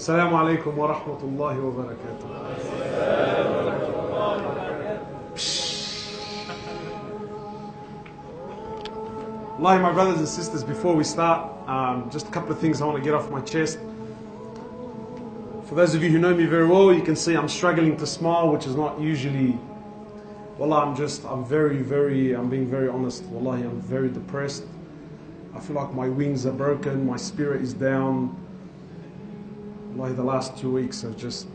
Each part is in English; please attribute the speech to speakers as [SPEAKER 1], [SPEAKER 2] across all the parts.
[SPEAKER 1] السلام عليكم ورحمة الله وبركاته. Wallahi, my brothers and sisters, before we start, just a couple of things I want to get off my chest. For those of you who know me very well, you can see I'm struggling to smile, which is not usually. Wallah, I'm being very honest. Wallahi, I'm very depressed. I feel like my wings are broken, my spirit is down. Wallahi, the last 2 weeks have just...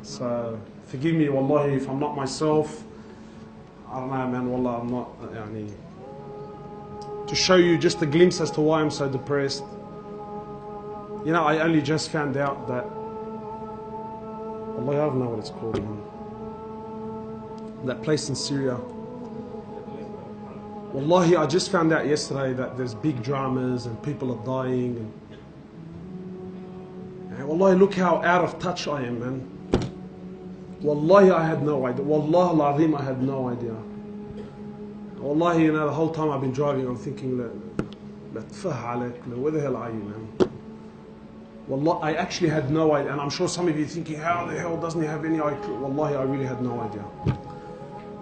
[SPEAKER 1] So, forgive me, wallahi, if I'm not myself. I don't know, man, wallah, I'm not... To show you just a glimpse as to why I'm so depressed. You know, I only just found out that... Wallahi, I don't know what it's called, man. That place in Syria. Wallahi, I just found out yesterday that there's big dramas and people are dying. And wallahi, look how out of touch I am, man. Wallahi, I had no idea. Wallah al-azim, I had no idea. Wallahi, you know, the whole time I've been driving, I'm thinking, where the hell are you, man? Wallah, I actually had no idea. And I'm sure some of you are thinking, how the hell doesn't he have any idea? Wallahi, I really had no idea.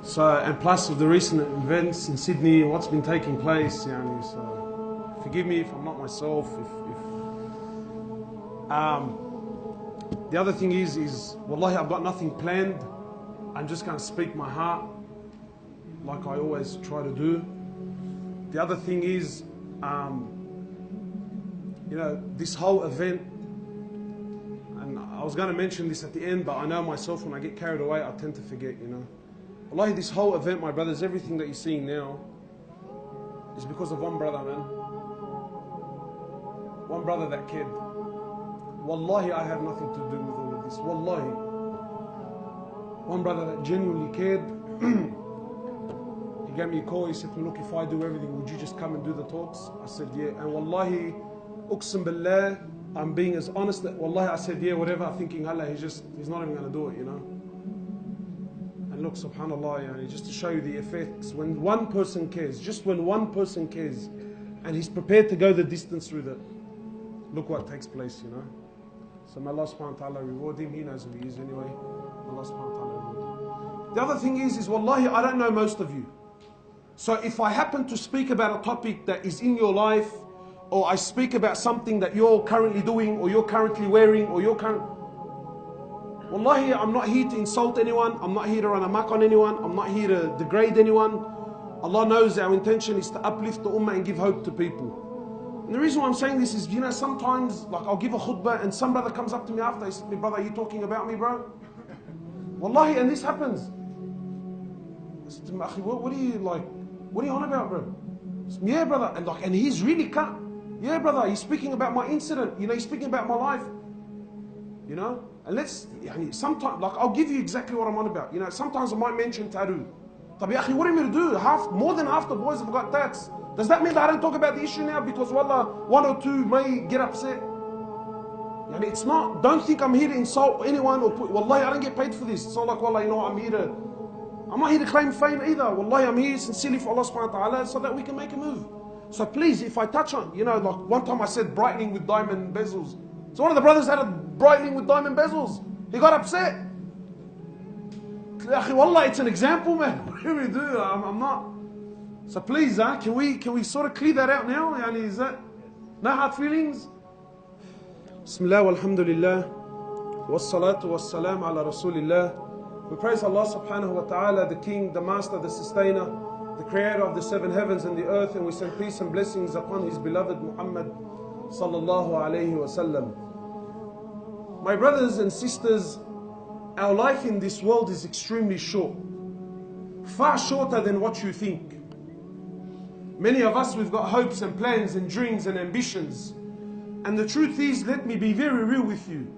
[SPEAKER 1] So, and plus with the recent events in Sydney, what's been taking place, so forgive me if I'm not myself. The other thing is wallahi, I've got nothing planned. I'm just going to speak my heart, like I always try to do. The other thing is, you know, this whole event, and I was going to mention this at the end, but I know myself, when I get carried away, I tend to forget, you know. Wallahi, this whole event, my brothers, everything that you're seeing now is because of one brother, man. One brother that cared. Wallahi, I have nothing to do with all of this. Wallahi. One brother that genuinely cared. He gave me a call, he said to me, look, if I do everything, would you just come and do the talks? I said, yeah. And wallahi, uqsim billah, I'm being as honest that, wallahi, I said, yeah, whatever, thinking, Allah, he's not even going to do it, you know. And look, subhanAllah, just to show you the effects, when one person cares, just when one person cares, and he's prepared to go the distance through that, look what takes place, you know. So may Allah subhanahu wa ta'ala reward him. He knows who he is anyway. May Allah subhanahu wa ta'ala reward him. The other thing is wallahi, I don't know most of you. So if I happen to speak about a topic that is in your life, or I speak about something that you're currently doing, or you're currently wearing, or you're wallahi, I'm not here to insult anyone. I'm not here to run amok on anyone. I'm not here to degrade anyone. Allah knows our intention is to uplift the ummah and give hope to people. And the reason why I'm saying this is, you know, sometimes, like, I'll give a khutbah and some brother comes up to me after, he says to me, brother, are you talking about me, bro? Wallahi, and this happens. I said to him, Akhi, what are you on about, bro? Said, yeah, brother. And he's really cut. Yeah, brother, he's speaking about my incident. You know, he's speaking about my life. You know? And sometimes, like, I'll give you exactly what I'm on about. You know, sometimes I might mention tattoo. Tabi, Akhi, what are you going to do? More than half the boys have got tats. Does that mean that I don't talk about the issue now because, wallah, one or two may get upset? It's not, don't think I'm here to insult anyone or wallahi, I don't get paid for this. It's not like, wallah, you know, I'm not here to claim fame either. Wallahi, I'm here sincerely for Allah subhanahu wa ta'ala so that we can make a move. So please, if I touch on, you know, like one time I said brightening with diamond bezels. So one of the brothers had a brightening with diamond bezels. He got upset. Wallah, it's an example, man. What do we do? I'm not. So please, can we sort of clear that out now? Is that no hard feelings? Bismillah walhamdulillah wassalatu wassalam ala rasulillah. We praise Allah subhanahu wa ta'ala, the King, the Master, the Sustainer, the Creator of the seven heavens and the earth, and we send peace and blessings upon His beloved Muhammad sallallahu alayhi wa sallam. My brothers and sisters, our life in this world is extremely short, far shorter than what you think. Many of us, we've got hopes and plans and dreams and ambitions. And the truth is, let me be very real with you.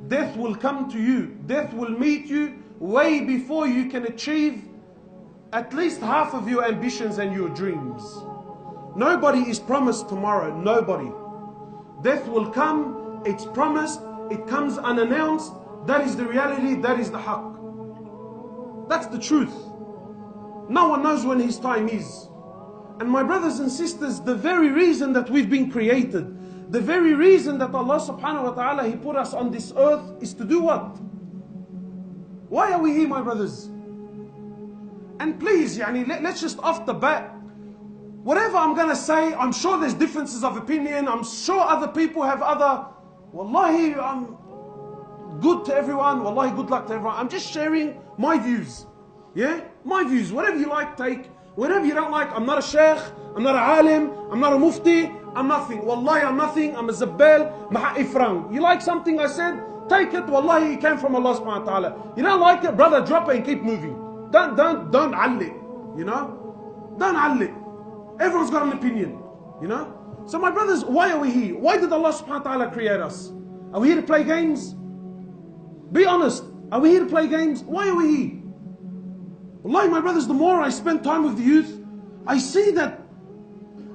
[SPEAKER 1] Death will come to you. Death will meet you way before you can achieve at least half of your ambitions and your dreams. Nobody is promised tomorrow. Nobody. Death will come. It's promised. It comes unannounced. That is the reality. That is the haqq. That's the truth. No one knows when his time is. And my brothers and sisters, the very reason that we've been created, The very reason that Allah subhanahu wa ta'ala, He put us on this earth is to do what? Why are we here, my brothers? And please, let's just off the bat, whatever I'm going to say, I'm sure there's differences of opinion. I'm sure other people have other. Wallahi, I'm good to everyone. Wallahi, good luck to everyone. I'm just sharing my views. Yeah? My views. Whatever you like, take. Whatever you don't like, I'm not a sheikh. I'm not a alim. I'm not a mufti. I'm nothing. Wallahi, I'm nothing. I'm a zabbal. Ifrang. You like something I said? Take it. Wallahi, it came from Allah subhanahu wa ta'ala. You don't like it? Brother, drop it and keep moving. Don't alli. You know? Don't alli. Everyone's got an opinion, you know? So my brothers, why are we here? Why did Allah subhanahu wa ta'ala create us? Are we here to play games? Be honest. Are we here to play games? Why are we here? Wallahi, my brothers, the more I spend time with the youth, I see that,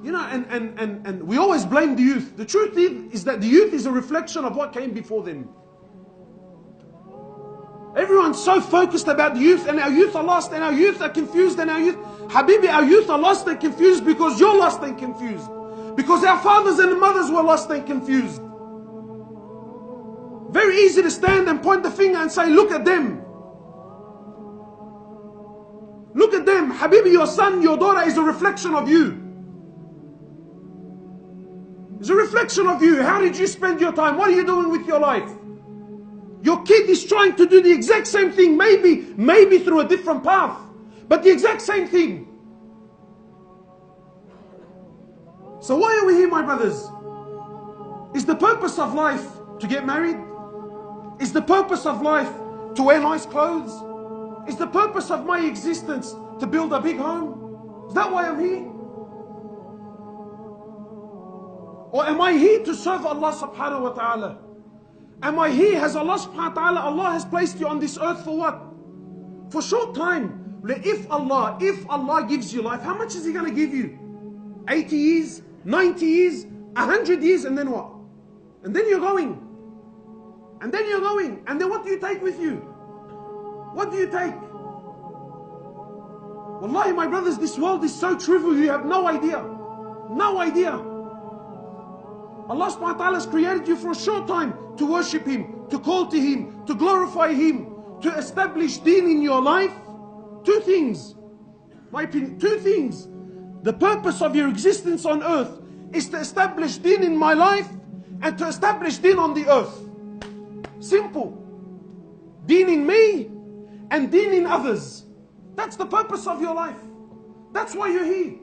[SPEAKER 1] you know, and we always blame the youth. The truth is that the youth is a reflection of what came before them. Everyone's so focused about the youth, and our youth are lost, and our youth are confused, and our youth, Habibi, our youth are lost and confused because you're lost and confused. Because our fathers and mothers were lost and confused. Very easy to stand and point the finger and say, look at them. Look at them. Habibi, your son, your daughter is a reflection of you. It's a reflection of you. How did you spend your time? What are you doing with your life? Your kid is trying to do the exact same thing, maybe through a different path, but the exact same thing. So why are we here, my brothers? Is the purpose of life to get married? Is the purpose of life to wear nice clothes? Is the purpose of my existence to build a big home? Is that why I'm here? Or am I here to serve Allah subhanahu wa ta'ala? Am I here? Has Allah subhanahu wa ta'ala, Allah has placed you on this earth for what? For short time. If Allah gives you life, how much is He going to give you? 80 years, 90 years, 100 years, and then what? And then you're going. And then you're going. And then what do you take with you? What do you take? Wallahi, my brothers, this world is so trivial, you have no idea. No idea. Allah subhanahu wa ta'ala has created you for a short time to worship Him, to call to Him, to glorify Him, to establish deen in your life. Two things. My opinion, two things. The purpose of your existence on earth is to establish deen in my life and to establish deen on the earth. Simple. Deen in me and deen in others. That's the purpose of your life. That's why you're here.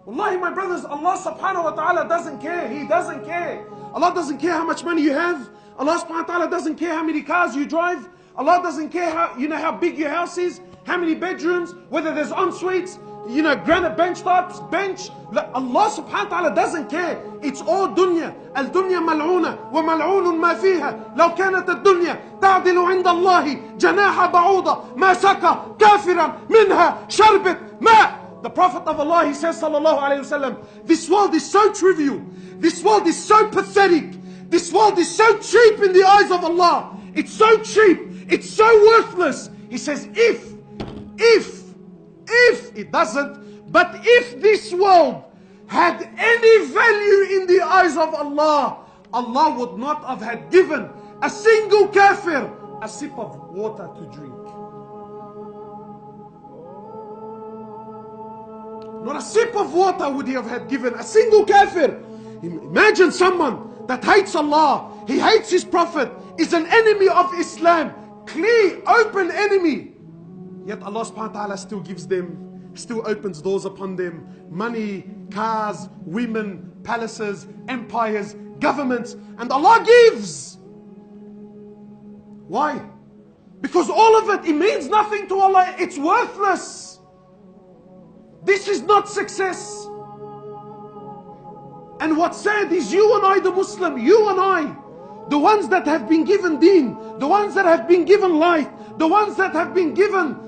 [SPEAKER 1] Wallahi, my brothers, Allah subhanahu wa ta'ala doesn't care. He doesn't care. Allah doesn't care how much money you have. Allah subhanahu wa ta'ala doesn't care how many cars you drive. Allah doesn't care how big your house is, how many bedrooms, whether there's en-suites, granite bench tops, bench. Allah subhanahu wa ta'ala doesn't care. It's all dunya. Al-dunya mal'una wa mal'unun ma fiha. Law kanat al-dunya ta'dilu inda Allahi janaha ba'uda ma saka kafiran minha sharbit ma. The Prophet of Allah, he says, sallallahu alayhi wasallam, this world is so trivial. This world is so pathetic. This world is so cheap in the eyes of Allah. It's so cheap. It's so worthless. He says, if it doesn't, but if this world had any value in the eyes of Allah, Allah would not have had given a single kafir a sip of water to drink. Not a sip of water would He have had given a single kafir. Imagine someone that hates Allah, he hates His Prophet, is an enemy of Islam, clear, open enemy. Yet Allah subhanahu wa ta'ala still gives them, still opens doors upon them. Money, cars, women, palaces, empires, governments. And Allah gives. Why? Because all of it means nothing to Allah. It's worthless. This is not success. And what's sad is you and I, the Muslim, you and I, the ones that have been given deen, the ones that have been given life, the ones that have been given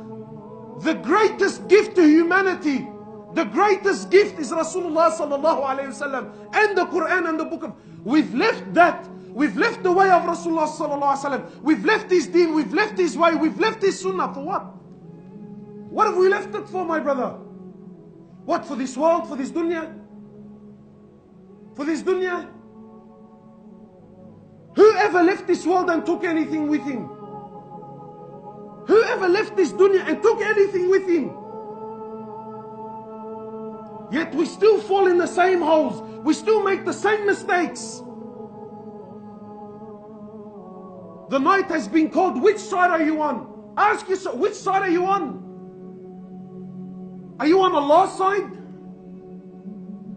[SPEAKER 1] the greatest gift to humanity. The greatest gift is Rasulullah sallallahu alayhi wasallam and the Quran and the book of. We've left that. We've left the way of Rasulullah sallallahu alayhi wasallam. We've left His deen. We've left His way. We've left His sunnah. For what? What have we left it for, my brother? What, for this world? For this dunya? For this dunya? Whoever left this world and took anything with him? Whoever left this dunya and took anything with him? Yet we still fall in the same holes. We still make the same mistakes. The night has been called. Which side are you on? Ask yourself, which side are you on? Are you on Allah's side?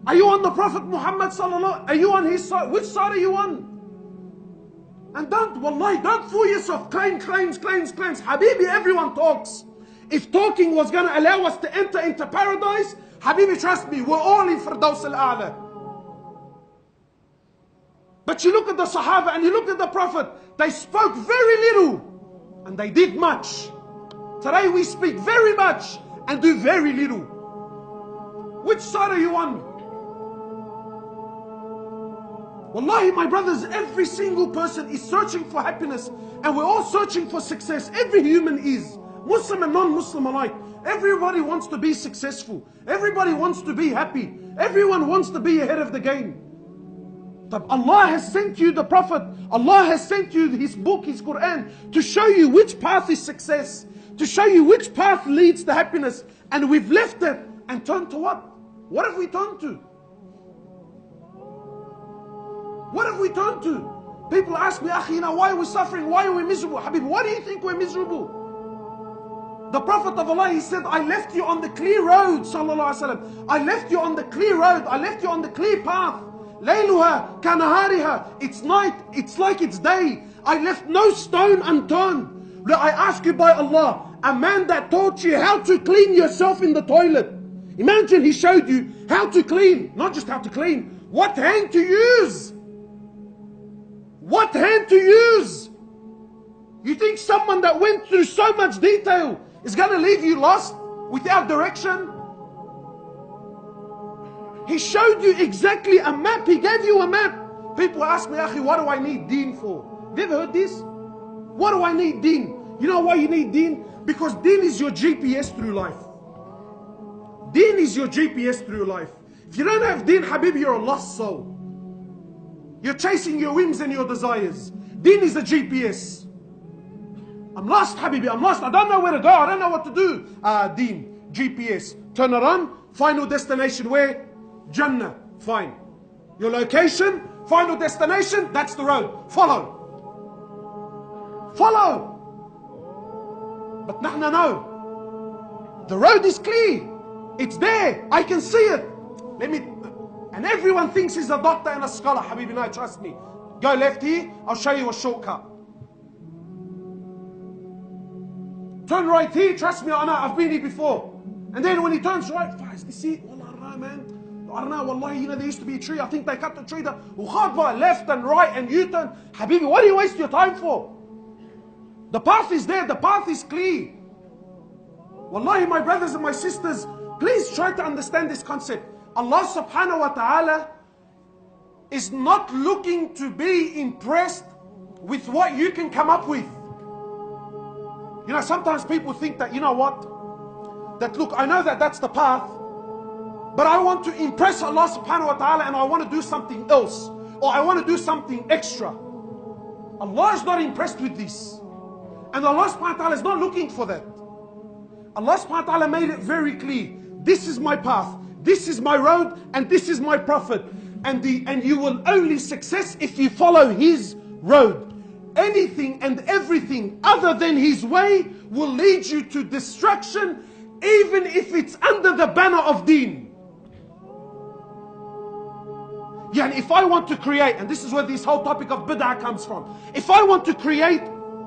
[SPEAKER 1] Are you on the Prophet Muhammad sallallahu? Are you on his side? Which side are you on? And wallahi, don't fool yourself. Claims. Habibi, everyone talks. If talking was going to allow us to enter into paradise, Habibi, trust me, we're all in Firdaus al-A'la. But you look at the Sahaba and you look at the Prophet, they spoke very little and they did much. Today we speak very much and do very little. Which side are you on? Wallahi, my brothers, every single person is searching for happiness and we're all searching for success. Every human is, Muslim and non-Muslim alike. Everybody wants to be successful. Everybody wants to be happy. Everyone wants to be ahead of the game. But Allah has sent you the Prophet. Allah has sent you His book, His Quran, to show you which path is success, to show you which path leads to happiness. And we've left it and turned to what? What have we turned to? What have we turned to? People ask me, Akhi, why are we suffering? Why are we miserable? Habib, why do you think we're miserable? The Prophet of Allah, he said, I left you on the clear road, sallallahu alaihi wasallam. I left you on the clear road. I left you on the clear path. Layluha kanahariha. It's night, it's like it's day. I left no stone unturned. I ask you by Allah, a man that taught you how to clean yourself in the toilet. Imagine he showed you how to clean. Not just how to clean, what hand to use. What hand to use? You think someone that went through so much detail is going to leave you lost without direction? He showed you exactly a map. He gave you a map. People ask me, Akhi, what do I need deen for? Have you ever heard this? What do I need deen? You know why you need deen? Because deen is your GPS through life. Deen is your GPS through life. If you don't have deen, Habibi, you're a lost soul. You're chasing your whims and your desires. Deen is the GPS. I'm lost, Habibi, I'm lost. I don't know where to go. I don't know what to do. Deen, GPS. Turn around, final destination where? Jannah. Fine. Your location, final destination, that's the road. Follow. Follow. But nahna no. The road is clear. It's there. I can see it. And everyone thinks he's a doctor and a scholar. Habibi, no, trust me. Go left here, I'll show you a shortcut. Turn right here, trust me, I know, I've been here before. And then when he turns right, you see, wallah, I don't know, man. I don't know, wallahi, there used to be a tree. I think they cut the tree down. Left and right and U-turn. Habibi, what do you waste your time for? The path is there, the path is clear. Wallahi, my brothers and my sisters, please try to understand this concept. Allah subhanahu wa ta'ala is not looking to be impressed with what you can come up with. You know, sometimes people think that, you know what? That look, I know that that's the path, but I want to impress Allah subhanahu wa ta'ala and I want to do something else. Or I want to do something extra. Allah is not impressed with this. And Allah subhanahu wa ta'ala is not looking for that. Allah subhanahu wa ta'ala made it very clear. This is my path. This is my road and this is my Prophet. And you will only success if you follow his road. Anything and everything other than his way will lead you to destruction, even if it's under the banner of deen. Yeah, and if I want to create, and this is where this whole topic of bid'ah comes from. If I want to create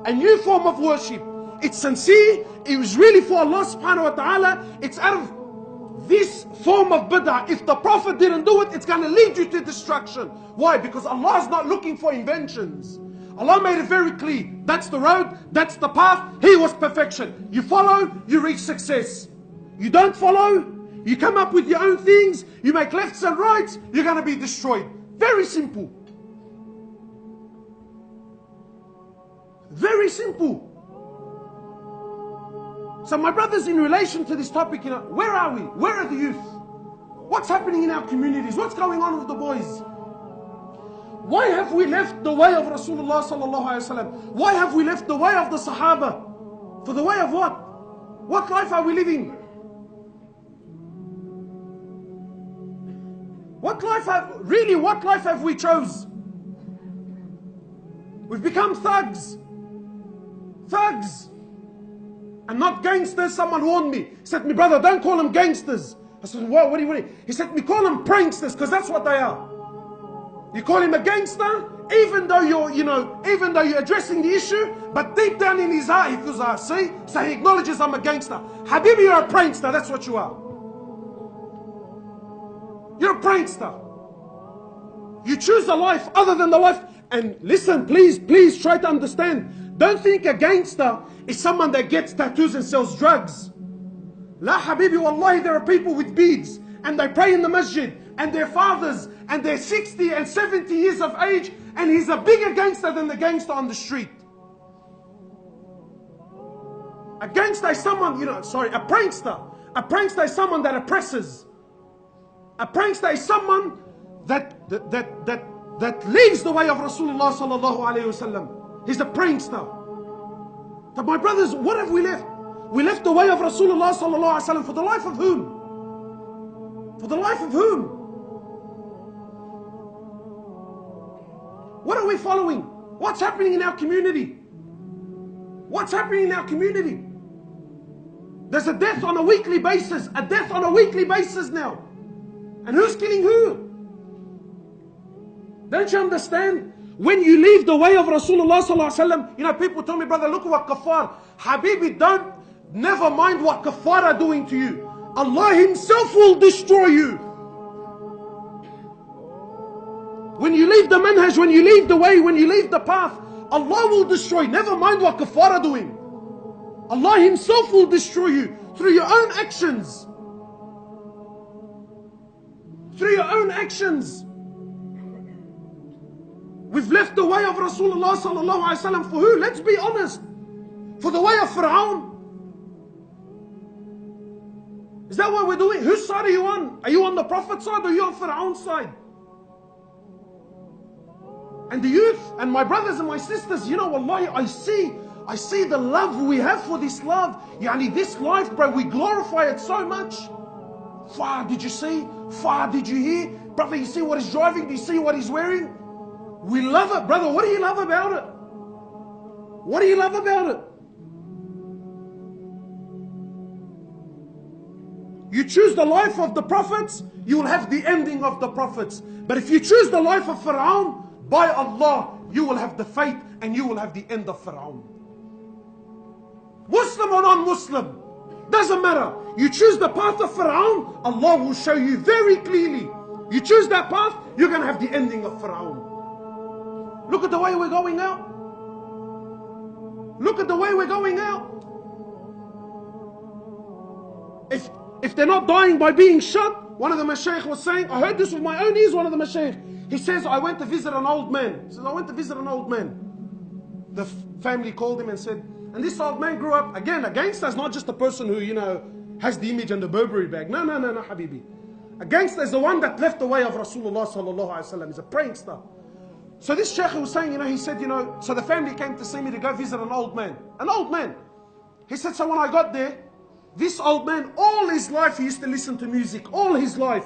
[SPEAKER 1] a new form of worship, it's sincere, it was really for Allah subhanahu wa ta'ala, it's out of this form of bid'ah. If the Prophet didn't do it, it's going to lead you to destruction. Why? Because Allah is not looking for inventions. Allah made it very clear. That's the road, that's the path. He was perfection. You follow, you reach success. You don't follow, you come up with your own things, you make lefts and rights, you're going to be destroyed. Very simple. Very simple. So my brothers, in relation to this topic, you know, where are we? Where are the youth? What's happening in our communities? What's going on with the boys? Why have we left the way of Rasulullah sallallahu alaihi wasallam? Why have we left the way of the Sahaba? For the way of what? What life are we living? What life have we chose? We've become thugs. Thugs. And not gangsters. Someone warned me. He said to me, brother, don't call them gangsters. I said, what do you mean? He said to me, call them pranksters, because that's what they are. You call him a gangster, even though you're addressing the issue, but deep down in his heart, he feels, see? So he acknowledges I'm a gangster. Habibi, you're a prankster, that's what you are. You're a prankster. You choose a life other than the life. And listen, please try to understand. Don't think a gangster is someone that gets tattoos and sells drugs. La Habibi, wallahi, there are people with beads and they pray in the masjid and their fathers and they're 60 and 70 years of age and he's a bigger gangster than the gangster on the street. A gangster is someone, a prankster. A prankster is someone that oppresses. A prankster is someone that leaves the way of Rasulullah sallallahu alayhi wasallam. He's a prankster. But my brothers, what have we left? We left the way of Rasulullah sallallahu alayhi wasallam for the life of whom? For the life of whom? What are we following? What's happening in our community? What's happening in our community? There's a death on a weekly basis. A death on a weekly basis now. And who's killing who? Don't you understand? When you leave the way of Rasulullah sallallahu alaihi wasallam, people tell me, brother, look what kafar. Habibi, never mind what kafar are doing to you. Allah Himself will destroy you. When you leave the manhaj, when you leave the way, when you leave the path, Allah will destroy. Never mind what kafar are doing. Allah Himself will destroy you through your own actions. Through your own actions. We've left the way of Rasulullah sallallahu alaihi wasallam for who? Let's be honest. For the way of Fir'aun. Is that what we're doing? Whose side are you on? Are you on the Prophet's side or are you on Fir'aun's side? And the youth and my brothers and my sisters, wallahi, I see the love we have for this love. This life, bro, we glorify it so much. Far, did you see? Far, did you hear? Brother, you see what he's driving? Do you see what he's wearing? We love it. Brother, what do you love about it? What do you love about it? You choose the life of the prophets, you will have the ending of the prophets. But if you choose the life of Fir'aun, by Allah, you will have the fate and you will have the end of Fir'aun. Muslim or non-Muslim, doesn't matter. You choose the path of Fir'aun, Allah will show you very clearly. You choose that path, you're going to have the ending of Fir'aun. Look at the way we're going out. Look at the way we're going out. If they're not dying by being shot, one of the mashaykh was saying, I heard this with my own ears, one of the mashaykh. He says, I went to visit an old man. He says, I went to visit an old man. The family called him and said, and this old man grew up, again, a gangster is not just a person who, has the image and the Burberry bag. No, Habibi. A gangster is the one that left the way of Rasulullah sallallahu alaihi wasallam. He's a prankster. So this sheikh was saying, he said, so the family came to see me to go visit an old man. An old man. He said, so when I got there, this old man, all his life, he used to listen to music. All his life.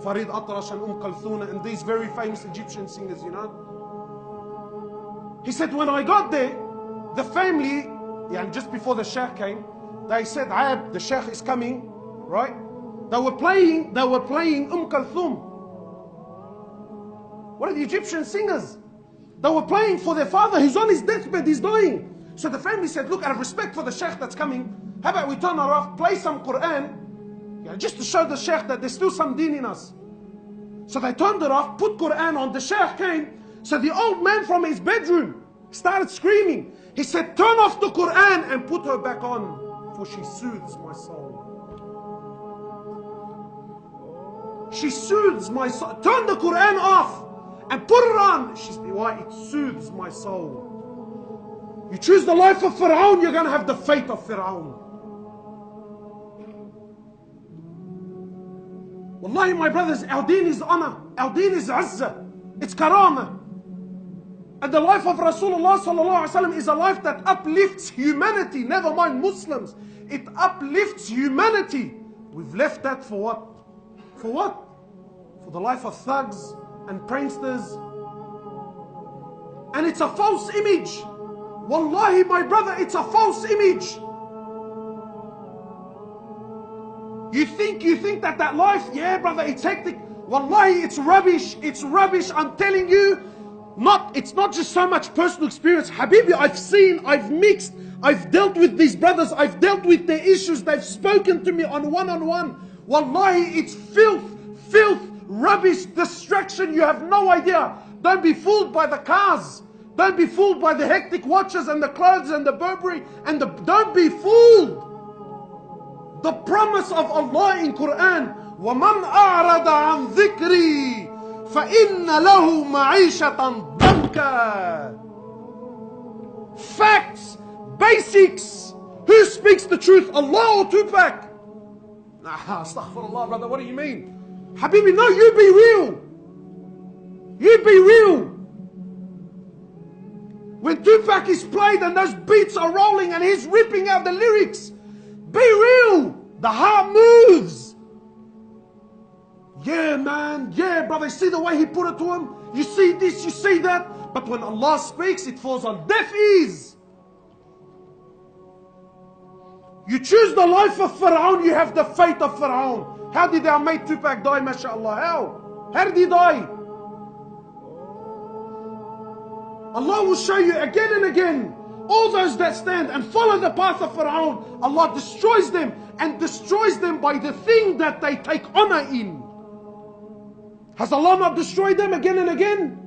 [SPEAKER 1] Farid Atrash and Kalthuna and these very famous Egyptian singers, He said, when I got there, the family, just before the sheikh came, they said, the sheikh is coming, right? They were playing Kalthum. What are the Egyptian singers? They were playing for their father who's on his deathbed, he's dying. So the family said, look, out of respect for the sheikh that's coming, how about we turn her off, play some Quran, just to show the sheikh that there's still some deen in us. So they turned it off, put Quran on, the sheikh came. So the old man from his bedroom started screaming. He said, turn off the Quran and put her back on, for she soothes my soul. She soothes my soul. Turn the Quran off and put it on. She said, why? It soothes my soul. You choose the life of Fir'aun, you're going to have the fate of Fir'aun. Wallahi, my brothers, our deen is honor. Our deen is izzah. It's karama. And the life of Rasulullah sallallahu alaihi wasallam is a life that uplifts humanity, never mind Muslims. It uplifts humanity. We've left that for what? For what? For the life of thugs and pranksters. And it's a false image. Wallahi, my brother, it's a false image. You think that life, yeah, brother, it's hectic. Wallahi, it's rubbish. It's rubbish. I'm telling you. It's not just so much personal experience. Habibi, I've seen, I've mixed, I've dealt with these brothers, I've dealt with their issues, they've spoken to me on one-on-one. Wallahi, it's filth, rubbish, distraction, you have no idea. Don't be fooled by the cars. Don't be fooled by the hectic watches and the clothes and the Burberry and don't be fooled. The promise of Allah in Quran, وَمَنْ أَعْرَضَ عَنْ ذِكْرِي فَإِنَّ لَهُ مَعِيشَةً ضَنْكًا. Facts, basics. Who speaks the truth, Allah or Tupac? Astaghfirullah, brother, what do you mean? Habibi, no, you be real. You be real. When Tupac is played and those beats are rolling and he's ripping out the lyrics, be real. The heart moves. Yeah, man. Yeah, brother. You see the way he put it to him? You see this, you see that. But when Allah speaks, it falls on deaf ears. You choose the life of Pharaoh, you have the fate of Pharaoh. How did our mate Tupac die, mashallah? How did he die? Allah will show you again and again. All those that stand and follow the path of Pharaoh, Allah destroys them and destroys them by the thing that they take honor in. Has Allah not destroyed them again and again?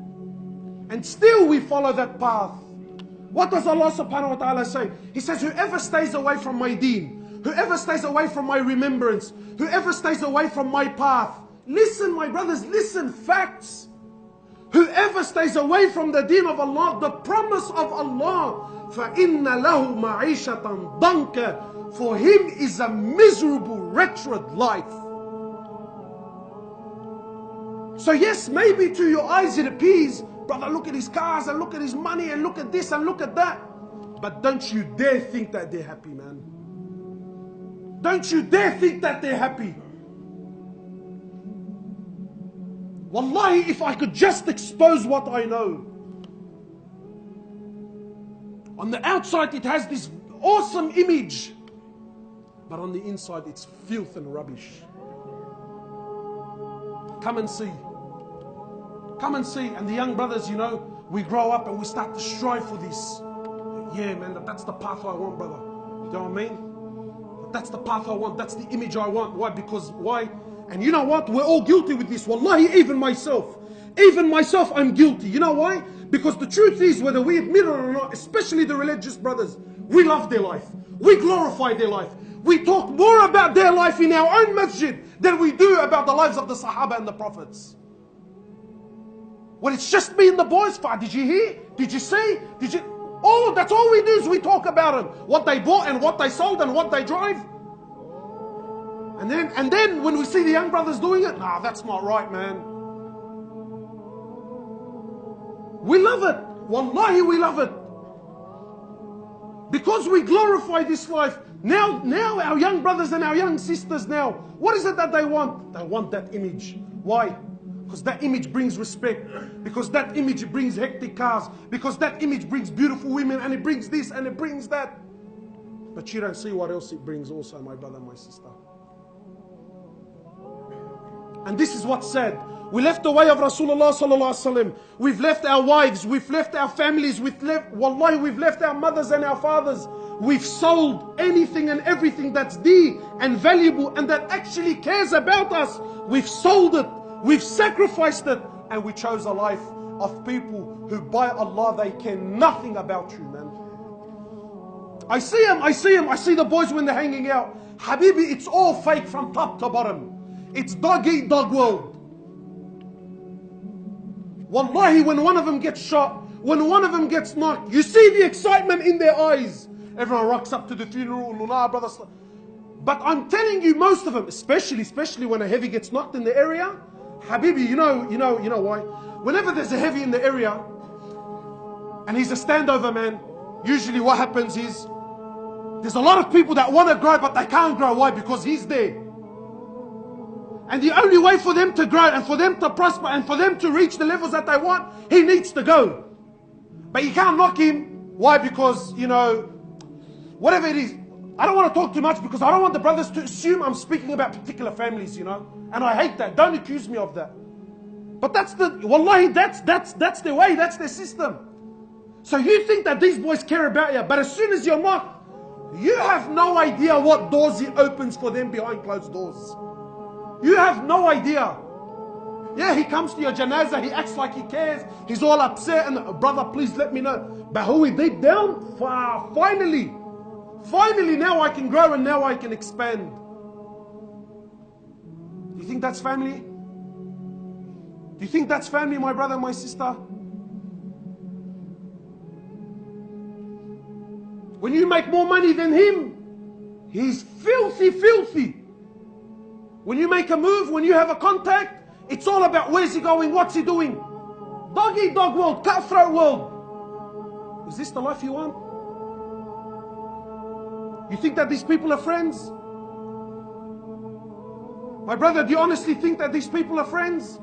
[SPEAKER 1] And still we follow that path. What does Allah subhanahu wa ta'ala say? He says, whoever stays away from my deen, whoever stays away from my remembrance, whoever stays away from my path. Listen, my brothers, listen, facts. Whoever stays away from the deen of Allah, the promise of Allah, فَإِنَّ لَهُ مَعِيشَةً ضَنْكًا. For him is a miserable, wretched life. So yes, maybe to your eyes it appears, brother, look at his cars and look at his money and look at this and look at that. But don't you dare think that they're happy, man. Don't you dare think that they're happy. Wallahi, if I could just expose what I know. On the outside it has this awesome image, but on the inside it's filth and rubbish. Come and see. Come and see. And the young brothers, you know, we grow up and we start to strive for this. Yeah, man, that's the path I want, brother. You know what I mean? That's the path I want. That's the image I want. Why? Because why? And you know what? We're all guilty with this. Wallahi, even myself. Even myself, I'm guilty. You know why? Because the truth is, whether we admit it or not, especially the religious brothers, we love their life. We glorify their life. We talk more about their life in our own masjid than we do about the lives of the Sahaba and the Prophets. When it's just me and the boys, did you hear? Did you see? Did you? Oh, that's all we do is we talk about them. What they bought and what they sold and what they drive. And then when we see the young brothers doing it, nah, that's not right, man. We love it. Wallahi, we love it. Because we glorify this life. Now our young brothers and our young sisters now, what is it that they want? They want that image. Why? Because that image brings respect. Because that image brings hectic cars. Because that image brings beautiful women, and it brings this and it brings that. But you don't see what else it brings also, my brother, my sister. And this is what's sad. We left the way of Rasulullah sallallahu alaihi wasallam. We've left our wives. We've left our families. Wallahi, we've left our mothers and our fathers. We've sold anything and everything that's dear and valuable and that actually cares about us. We've sold it. We've sacrificed it. And we chose a life of people who, by Allah, they care nothing about you, man. I see them. I see the boys when they're hanging out. Habibi, it's all fake from top to bottom. It's dog eat dog world. Wallahi, when one of them gets shot, when one of them gets knocked, you see the excitement in their eyes. Everyone rocks up to the funeral, brother. But I'm telling you, most of them, especially when a heavy gets knocked in the area, Habibi, you know why? Whenever there's a heavy in the area, and he's a standover man, usually what happens is, there's a lot of people that want to grow, but they can't grow. Why? Because he's there. And the only way for them to grow and for them to prosper and for them to reach the levels that they want, he needs to go. But you can't knock him. Why? Because, you know, whatever it is. I don't want to talk too much because I don't want the brothers to assume I'm speaking about particular families, you know. And I hate that. Don't accuse me of that. But that's the, wallahi, that's their way, that's their system. So you think that these boys care about you, but as soon as you're not, you have no idea what doors he opens for them behind closed doors. You have no idea. Yeah, he comes to your janazah, he acts like he cares, he's all upset, and brother, please let me know. But who is deep down? Finally now I can grow and now I can expand. Do you think that's family? Do you think that's family, my brother, my sister? When you make more money than him, he's filthy, filthy. When you make a move, when you have a contact, it's all about where's he going, what's he doing. Dog eat dog world, cutthroat world. Is this the life you want? You think that these people are friends? My brother, do you honestly think that these people are friends?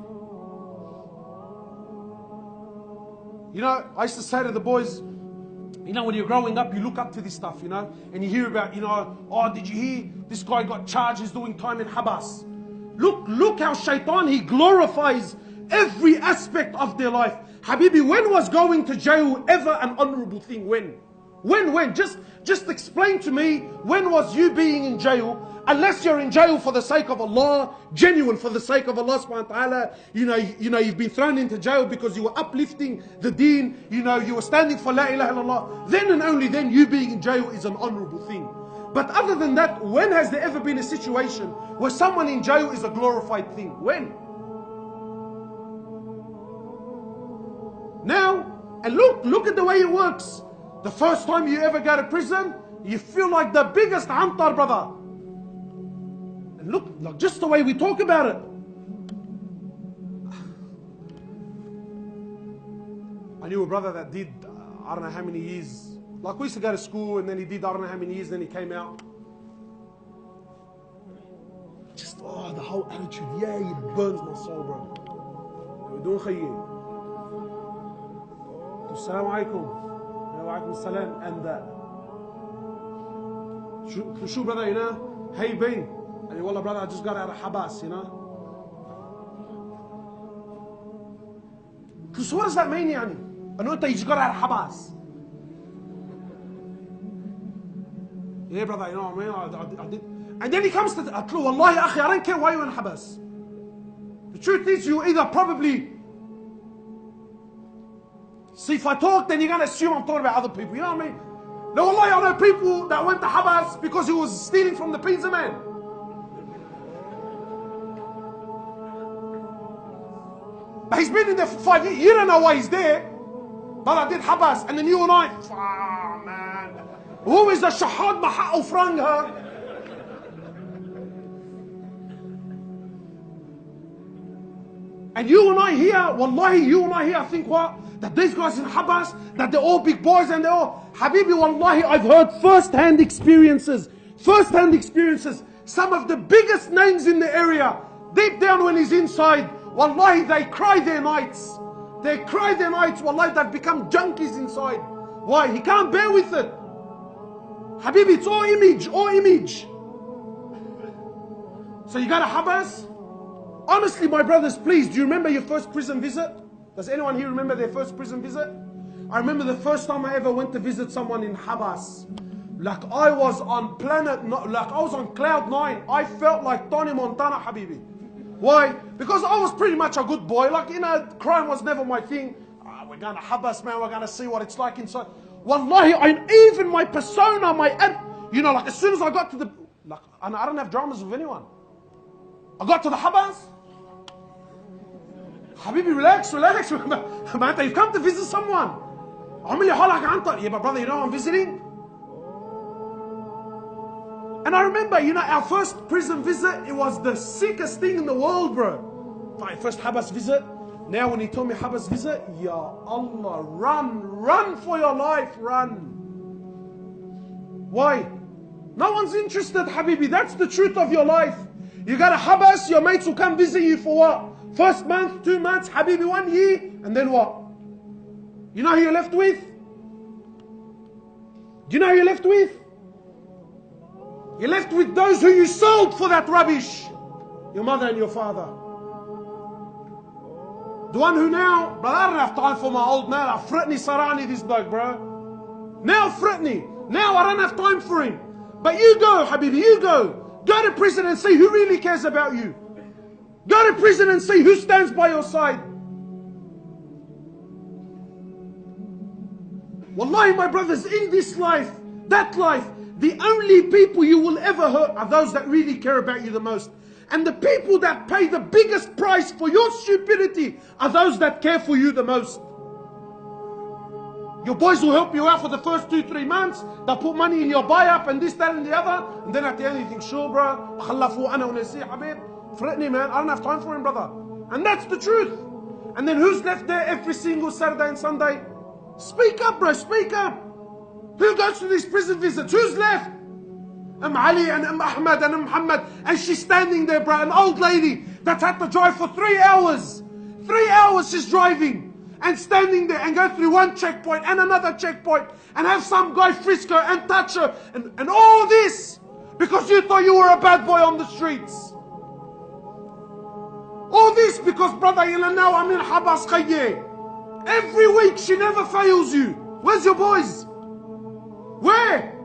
[SPEAKER 1] You know, I used to say to the boys, you know, when you're growing up, you look up to this stuff, you know, and you hear about, you know, oh, did you hear this guy got charged, he's doing time in Habas. Look how shaitan, he glorifies every aspect of their life. Habibi, when was going to jail ever an honorable thing? When? Just explain to me, when was you being in jail? Unless you're in jail for the sake of Allah, genuine for the sake of Allah subhanahu wa ta'ala, you know, you've been thrown into jail because you were uplifting the deen, you know, you were standing for la ilaha illallah, then and only then you being in jail is an honorable thing. But other than that, when has there ever been a situation where someone in jail is a glorified thing? When? Now, and look at the way it works. The first time you ever go to prison, you feel like the biggest antar, brother. And look, just the way we talk about it. I knew a brother that did, I don't know how many years. Like we used to go to school and then he did, I don't know how many years, then he came out. Just, oh, the whole attitude, yeah, it burns my soul, bro. We're doing khayyir. Assalamu alaikum. Walaikum salam. And Shoo, brother, you know, how you been? And wallah, brother, I just got out of Habas, you know. So what does that mean, yani? I know that you just got out of Habas. Yeah, brother, you know what I mean? I did. And then he comes to the clue, wallahi, akhi, I don't care why you're in Habas. The truth is, you either probably, see, if I talk, then you're going to assume I'm talking about other people. You know what I mean? No, wallahi, I know people that went to Habas because he was stealing from the pizza man. But he's been in there for 5 years. You don't know why he's there. But I did Habas. And then you and I, oh, man. Who is the shahad maha'u franga? And you and I here, wallahi, you and I here, I think what? That these guys in Habas, that they're all big boys and they're all, Habibi, wallahi, I've heard first-hand experiences. Some of the biggest names in the area, deep down when he's inside, wallahi, they cry their nights. They cry their nights, wallahi, they've become junkies inside. Why? He can't bear with it. Habibi, it's all image. So you got a Habas? Honestly, my brothers, please, do you remember your first prison visit? Does anyone here remember their first prison visit? I remember the first time I ever went to visit someone in Habas. Like I was on cloud 9. I felt like Tony Montana, Habibi. Why? Because I was pretty much a good boy. Like, you know, crime was never my thing. We're going to Habas, man. We're going to see what it's like inside. Wallahi, even my persona, you know, like as soon as I got to the, like, I don't have dramas with anyone. I got to the Habas. Habibi, relax. Man, you've come to visit someone. Yeah, but brother, you know I'm visiting? And I remember, you know, our first prison visit, it was the sickest thing in the world, bro. My first Habas visit, Now when he told me Habas visit, Ya Allah, run for your life, run. Why? No one's interested, Habibi. That's the truth of your life. You got a Habas, your mates will come visit you for what? First month, 2 months, Habibi, 1 year, and then what? You know who you're left with? Do you know who you're left with? You're left with those who you sold for that rubbish. Your mother and your father. The one who now, brother, I don't have time for my old man. Fritni Sarani, this dog, bro. Now Fritni. Now I don't have time for him. But you go, Habibi, you go. Go to prison and see who really cares about you. Go to prison and see who stands by your side. Wallahi, my brothers, in this life, that life, the only people you will ever hurt are those that really care about you the most. And the people that pay the biggest price for your stupidity are those that care for you the most. Your boys will help you out for the first 2-3 months. They'll put money in your buy-up and this, that and the other. And then at the end you think, sure bro, Fritni man, I don't have time for him, brother. And that's the truth. And then who's left there every single Saturday and Sunday? Speak up, bro, speak up. Who goes to these prison visits? Who's left? Ali and Ahmed and Muhammad, and she's standing there, bro, an old lady that's had to drive for 3 hours. 3 hours she's driving and standing there and go through one checkpoint and another checkpoint and have some guy frisk her and touch her and all this because you thought you were a bad boy on the streets. All this because, brother, now I'm in Habas Khayye. Every week she never fails you. Where's your boys? Where?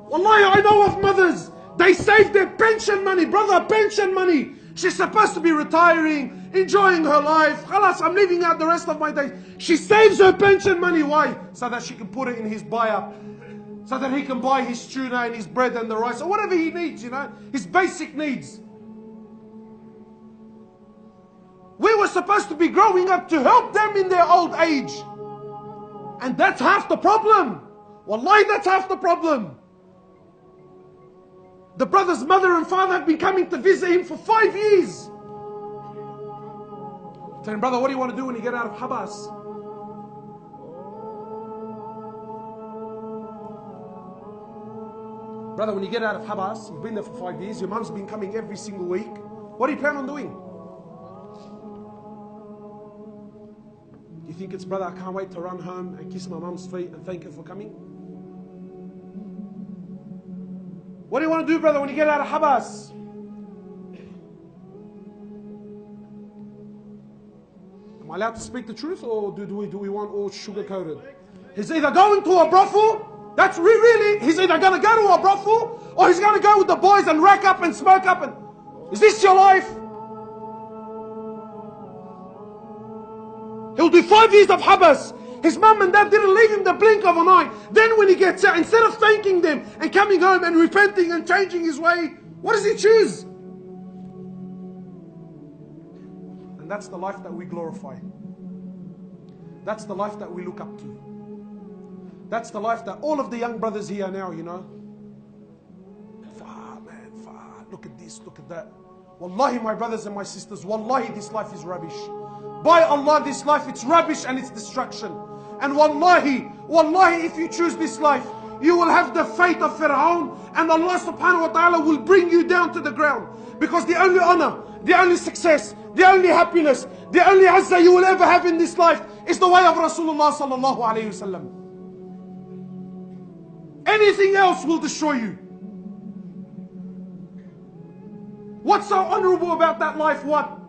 [SPEAKER 1] Wallahi, I know of mothers, they save their pension money, brother, pension money. She's supposed to be retiring, enjoying her life. Khalas, I'm living out the rest of my days. She saves her pension money. Why? So that she can put it in his buy-up. So that he can buy his tuna and his bread and the rice or whatever he needs, you know, his basic needs. We were supposed to be growing up to help them in their old age. And that's half the problem. Wallahi, that's half the problem. The brother's mother and father have been coming to visit him for 5 years. Tell him, brother, what do you want to do when you get out of Habas? Brother, when you get out of Habas, you've been there for 5 years, your mum's been coming every single week. What do you plan on doing? Do you think it's, brother, I can't wait to run home and kiss my mum's feet and thank her for coming? What do you want to do, brother, when you get out of Habas? Am I allowed to speak the truth, or do we want all sugar-coated? He's either going to a brothel, that's really, he's either going to go to a brothel, or he's going to go with the boys and rack up and smoke up. And is this your life? He'll do 5 years of Habas. His mum and dad didn't leave him the blink of an eye. Then when he gets out, instead of thanking them and coming home and repenting and changing his way, what does he choose? And that's the life that we glorify. That's the life that we look up to. That's the life that all of the young brothers here now, you know. Far, man, far. Look at this, look at that. Wallahi, my brothers and my sisters, wallahi, this life is rubbish. By Allah, this life, it's rubbish and it's destruction. And wallahi, wallahi, if you choose this life, you will have the fate of Fir'aun, and Allah subhanahu wa ta'ala will bring you down to the ground. Because the only honor, the only success, the only happiness, the only azzah you will ever have in this life is the way of Rasulullah sallallahu alayhi wasallam. Anything else will destroy you. What's so honorable about that life? What?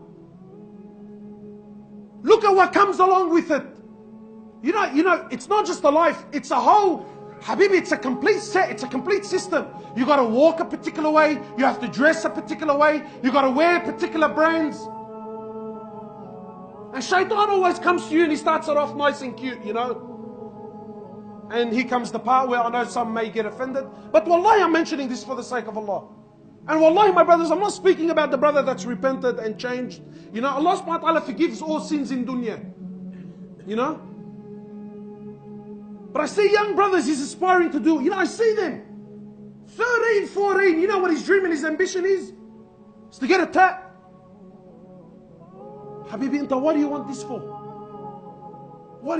[SPEAKER 1] Look at what comes along with it. You know, it's not just a life, it's a whole, Habibi, it's a complete set, it's a complete system. You got to walk a particular way, you have to dress a particular way, you got to wear particular brands. And shaitan always comes to you and he starts it off nice and cute, you know. And here comes the part where I know some may get offended. But wallahi, I'm mentioning this for the sake of Allah. And wallahi, my brothers, I'm not speaking about the brother that's repented and changed. You know, Allah subhanahu wa ta'ala forgives all sins in dunya. You know? But I see young brothers he's aspiring to do. You know, I see them. 13, 14. You know what his dream and his ambition is? It's to get a tat. Habibi, what do you want this for? Why,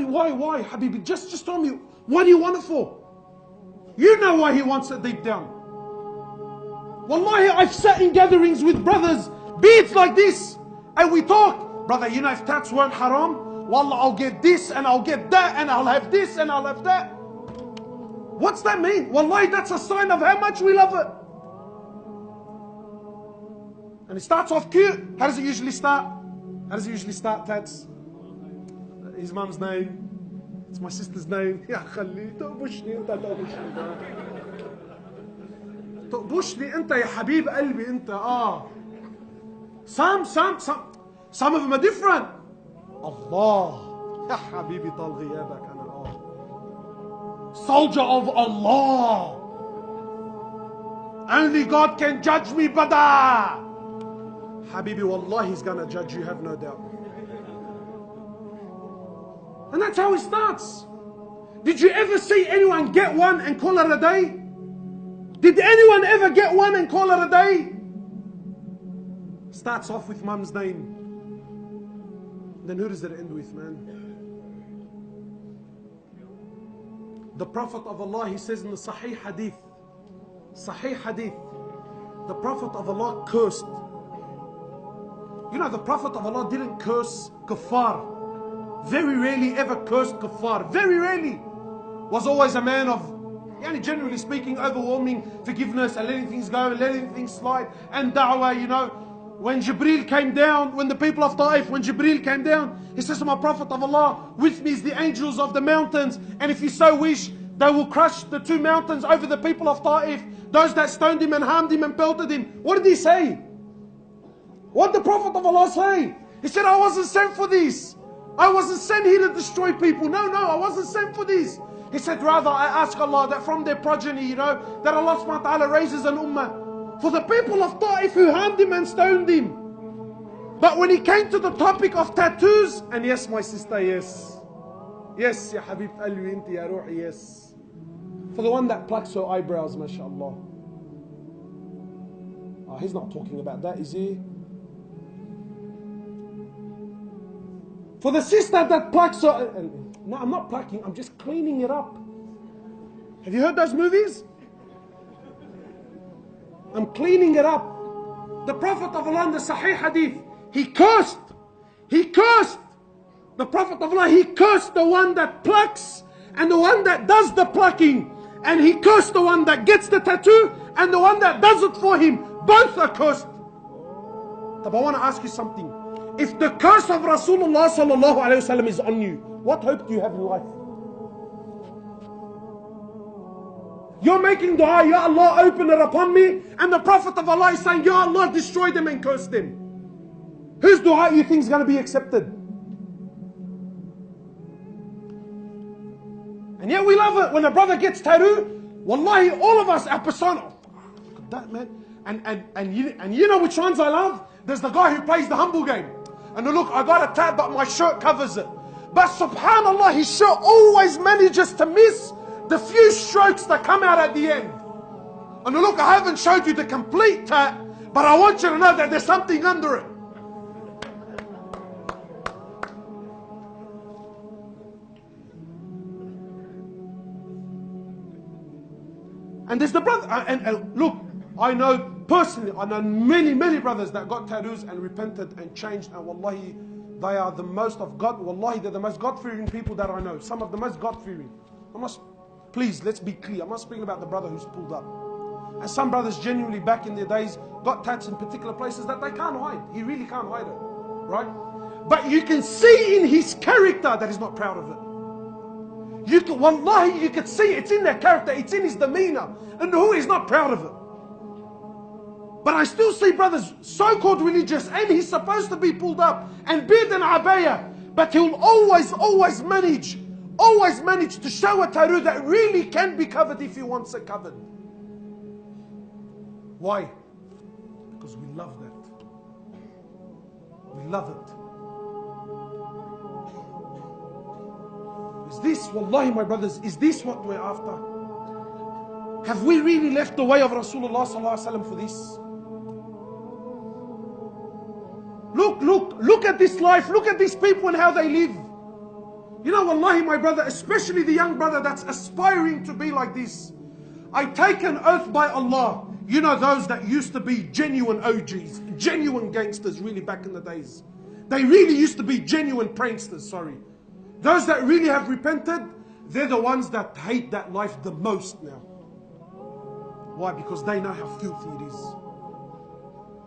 [SPEAKER 1] Habibi? Just tell me, what do you want it for? You know why he wants it deep down. Wallahi, I've sat in gatherings with brothers, beads like this, and we talk. Brother, you know, if tats weren't haram, wallah, I'll get this and I'll get that and I'll have this and I'll have that. What's that mean? Wallahi, that's a sign of how much we love it. And it starts off cute. How does it usually start? How does it usually start, tats? His mum's name. It's my sister's name. Ya khalli, تقبشني انت تقبشني انت يا حبيب قلبي انت. Some of them are different. Allah. Ya habibi طال غيابك أنا. Soldier of Allah. Only God can judge me, brother. Habibi, wallahi, he's gonna judge you, have no doubt. And that's how it starts. Did you ever see anyone get one and call it a day? Did anyone ever get one and call it a day? Starts off with mum's name. Then who does it end with, man? The Prophet of Allah, he says in the Sahih Hadith, the Prophet of Allah cursed. You know, the Prophet of Allah didn't curse kuffar. Very rarely ever cursed kuffar. Very rarely. Was always a man of, generally speaking, overwhelming forgiveness and letting things go and letting things slide. And da'wah, you know, when Jibreel came down, when the people of Ta'if, when Jibreel came down, he says to my Prophet of Allah, with me is the angels of the mountains, and if you so wish, they will crush the two mountains over the people of Ta'if, those that stoned him and harmed him and pelted him. What did he say? What did the Prophet of Allah say? He said, I wasn't sent for this. I wasn't sent here to destroy people. No, I wasn't sent for this. He said, rather, I ask Allah that from their progeny, you know, that Allah subhanahu wa ta'ala raises an ummah for the people of Ta'if who harmed him and stoned him. But when he came to the topic of tattoos, and yes, my sister, yes. Yes, ya Habib Alwi inti ya Ruhi, yes. For the one that plucks her eyebrows, mashallah. Oh, he's not talking about that, is he? For the sister that plucks her... No, I'm not plucking, I'm just cleaning it up. Have you heard those movies? I'm cleaning it up. The Prophet of Allah in the Sahih Hadith, he cursed. The Prophet of Allah, he cursed the one that plucks and the one that does the plucking. And he cursed the one that gets the tattoo and the one that does it for him. Both are cursed. But I want to ask you something. If the curse of Rasulullah sallallahu alayhi wasallam is on you, what hope do you have in life? You're making dua, Ya Allah, open it upon me. And the Prophet of Allah is saying, Ya Allah, destroy them and curse them. Whose dua you think is going to be accepted? And yet we love it. When a brother gets tattoo, wallahi, all of us, our persona, look at that, man. And you know which ones I love? There's the guy who plays the humble game. And look, I got a tat, but my shirt covers it. But subhanallah, his shirt always manages to miss the few strokes that come out at the end. And look, I haven't showed you the complete tat, but I want you to know that there's something under it. And there's the brother, and look, I know personally, I know many brothers that got tattoos and repented and changed, and wallahi, they are the most of God, wallahi, they're the most God-fearing people that I know. Some of the most God-fearing. Please, let's be clear. I'm not speaking about the brother who's pulled up. And some brothers genuinely back in their days got tats in particular places that they can't hide. He really can't hide it, right? But you can see in his character that he's not proud of it. Wallahi, you can see it's in their character, it's in his demeanor, and who is not proud of it. But I still see brothers so-called religious, and he's supposed to be pulled up and beard and abaya, but he'll always manage to show a tattoo that really can be covered if he wants it covered. Why? Because we love that. We love it. Is this, wallahi my brothers, is this what we're after? Have we really left the way of Rasulullah sallallahu alaihi wasallam for this? Look, look at this life, look at these people and how they live. You know, wallahi, my brother, especially the young brother that's aspiring to be like this, I take an oath by Allah. You know, those that used to be genuine OGs, genuine gangsters really back in the days. They really used to be genuine pranksters, sorry. Those that really have repented, they're the ones that hate that life the most now. Why? Because they know how filthy it is.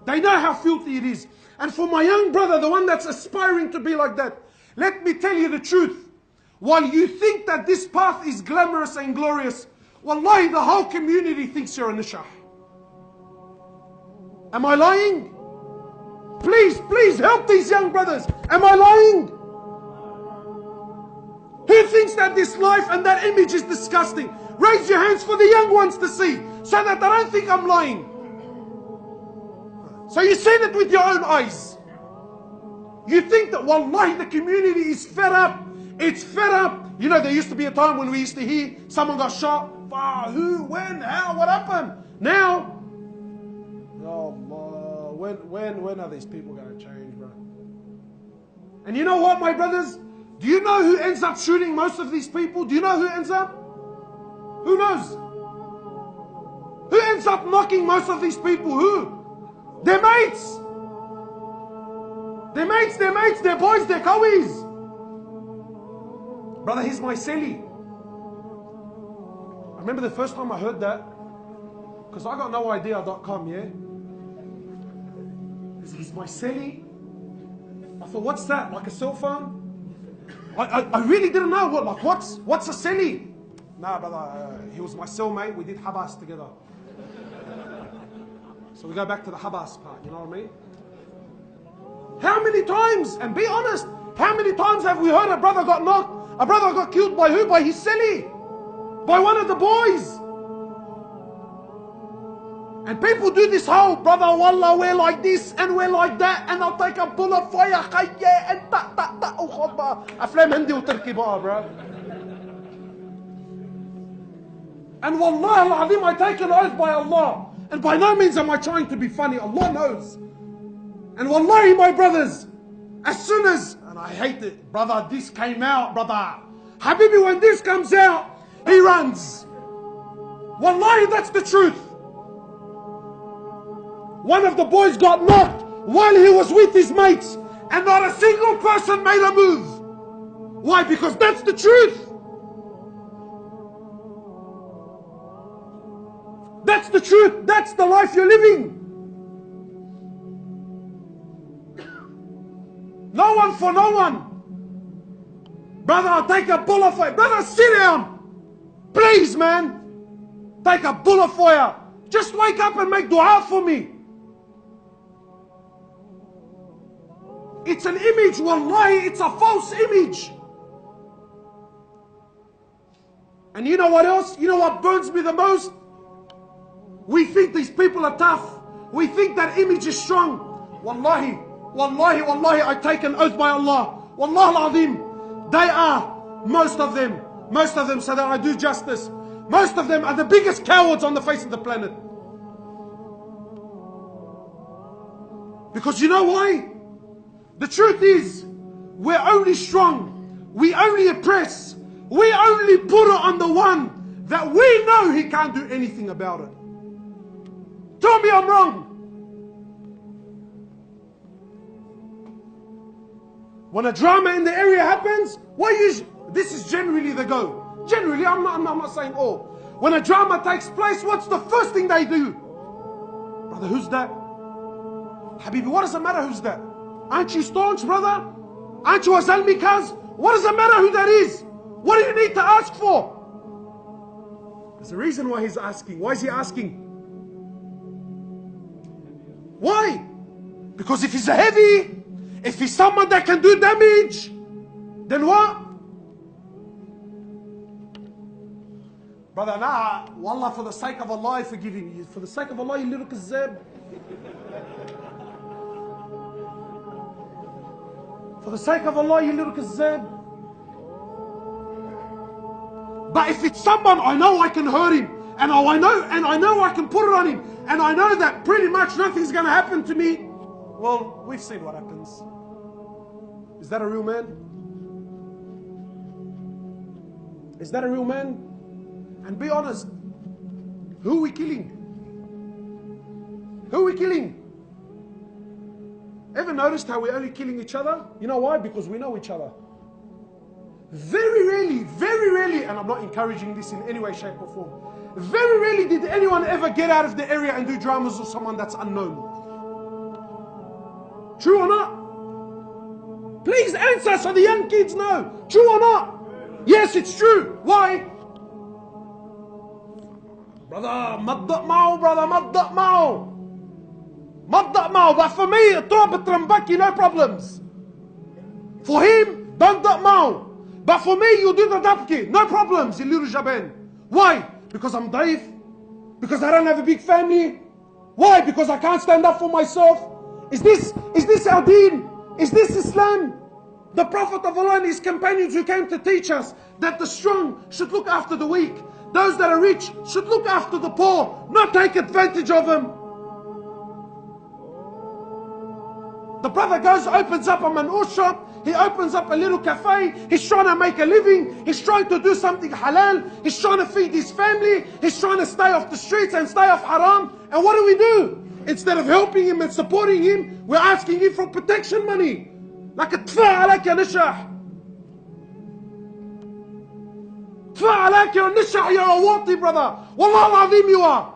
[SPEAKER 1] They know how filthy it is. And for my young brother, the one that's aspiring to be like that, let me tell you the truth. While you think that this path is glamorous and glorious, wallahi, the whole community thinks you're a nishah. Am I lying? Please, please help these young brothers. Am I lying? Who thinks that this life and that image is disgusting? Raise your hands for the young ones to see, so that they don't think I'm lying. So you've seen it with your own eyes. You think that, wallahi, the community is fed up. It's fed up. You know, there used to be a time when we used to hear someone got shot. Who, when, how, what happened? Now, Allah, when are these people going to change, bro? And you know what, my brothers? Do you know who ends up shooting most of these people? Do you know who ends up? Who knows? Who ends up knocking most of these people? Who? Their mates. Their mates, their boys, their cowies. Brother, he's my celly. I remember the first time I heard that, because I got noidea.com, yeah? He's my celly. I thought, what's that? Like a cell phone? I really didn't know. What's a celly? Nah, brother, he was my cellmate. We did habas together. So we go back to the habas part, you know what I mean? How many times, and be honest, how many times have we heard a brother got knocked? A brother got killed by who? By his celly. By one of the boys. And people do this whole, brother, wallah, we're like this and we're like that, and I'll take a bullet for you, khayya, and ta, ukhadba. Aflam hindi u Turkey ba, bro. And wallah al-azim, I take an oath by Allah. And by no means am I trying to be funny, Allah knows. And wallahi, my brothers, as soon as, and I hate it, brother, this came out, brother. Habibi, when this comes out, he runs. Wallahi, that's the truth. One of the boys got knocked while he was with his mates, and not a single person made a move. Why? Because that's the truth. That's the truth. That's the life you're living. No one for no one. Brother, I'll take a bullet for you. Brother, sit down. Please, man. Take a bullet for you. Just wake up and make dua for me. It's an image, wallahi, it's a false image. And you know what else? You know what burns me the most? We think these people are tough. We think that image is strong. Wallahi, wallahi, wallahi, I take an oath by Allah. Wallah al-azim, they are, most of them, so that I do justice, most of them are the biggest cowards on the face of the planet. Because you know why? The truth is, we're only strong, we only oppress, we only put it on the one that we know he can't do anything about it. Tell me I'm wrong. When a drama in the area happens, this is generally the go. Generally, I'm not saying all. When a drama takes place, what's the first thing they do? Brother, who's that? Habibi, what does it matter who's that? Aren't you staunch, brother? Aren't you a Zalmi cuz? What does it matter who that is? What do you need to ask for? There's a reason why he's asking. Why is he asking? Why? Because if he's a heavy, if he's someone that can do damage, then what? Brother, nah, wallah, for the sake of Allah, I forgive him. For the sake of Allah, you little kazzab. For the sake of Allah, you little kazzab. But if it's someone I know I can hurt him, and I know I can put it on him, and I know that pretty much nothing's going to happen to me, Well, we've seen what happens. Is that a real man? Is that a real man? And be honest, who are we killing? Who are we killing? Ever noticed how we're only killing each other? You know why? Because we know each other. Very rarely, and I'm not encouraging this in any way, shape or form, very rarely did anyone ever get out of the area and do dramas with someone that's unknown. True or not? Please answer so the young kids know. True or not? Yes, it's true. Why? Brother, maddaq ma'o, brother, maddaq ma'o. Maddaq ma'o. But for me, Turab Trambaki, no problems. For him, don't daq ma'o. But for me, you do the dabki, no problems, in little Jaban. Why? Because I'm daif? Because I don't have a big family? Why? Because I can't stand up for myself? Is this our deen? Is this Islam? The Prophet of Allah and his companions who came to teach us that the strong should look after the weak. Those that are rich should look after the poor, not take advantage of them. The brother goes, opens up a man'ur shop, he opens up a little cafe, he's trying to make a living, he's trying to do something halal, he's trying to feed his family, he's trying to stay off the streets and stay off haram. And what do? Instead of helping him and supporting him, we're asking him for protection money. Like a tfa alak ya nishah. Tfa alak ya nishah, you're a wati, brother. Wallah al-azim you are.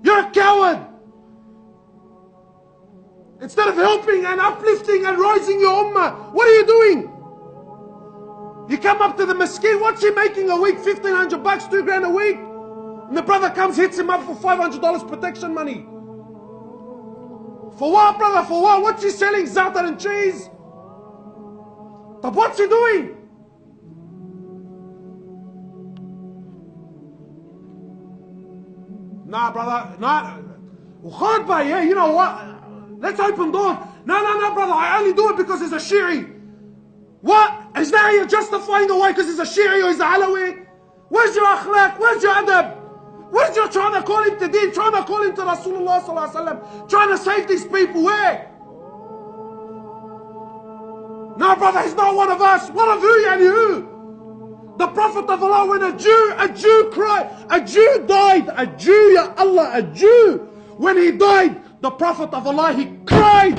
[SPEAKER 1] You're a coward. Instead of helping and uplifting and rising your ummah, what are you doing? You come up to the masjid, what's he making a week? $1,500, $2,000 a week? And the brother comes, hits him up for $500 protection money. For what, brother? For what? What's he selling? Za'atar and cheese? But what's he doing? Nah, brother. Nah. Yeah, you know what? Let's open doors. No, brother. I only do it because he's a Shi'i. What? Is that how you're justifying the way because he's a Shi'i or he's a Alawi? Where's your akhlaq? Where's your adab? Where's your trying to call him to deen? Trying to call him to Rasulullah sallallahu alaihi wasallam? Trying to save these people? Where? No, brother, he's not one of us. One of who, yani who? The Prophet of Allah, when a Jew cried, a Jew died, a Jew, ya Allah, a Jew. When he died, the Prophet of Allah, he cried.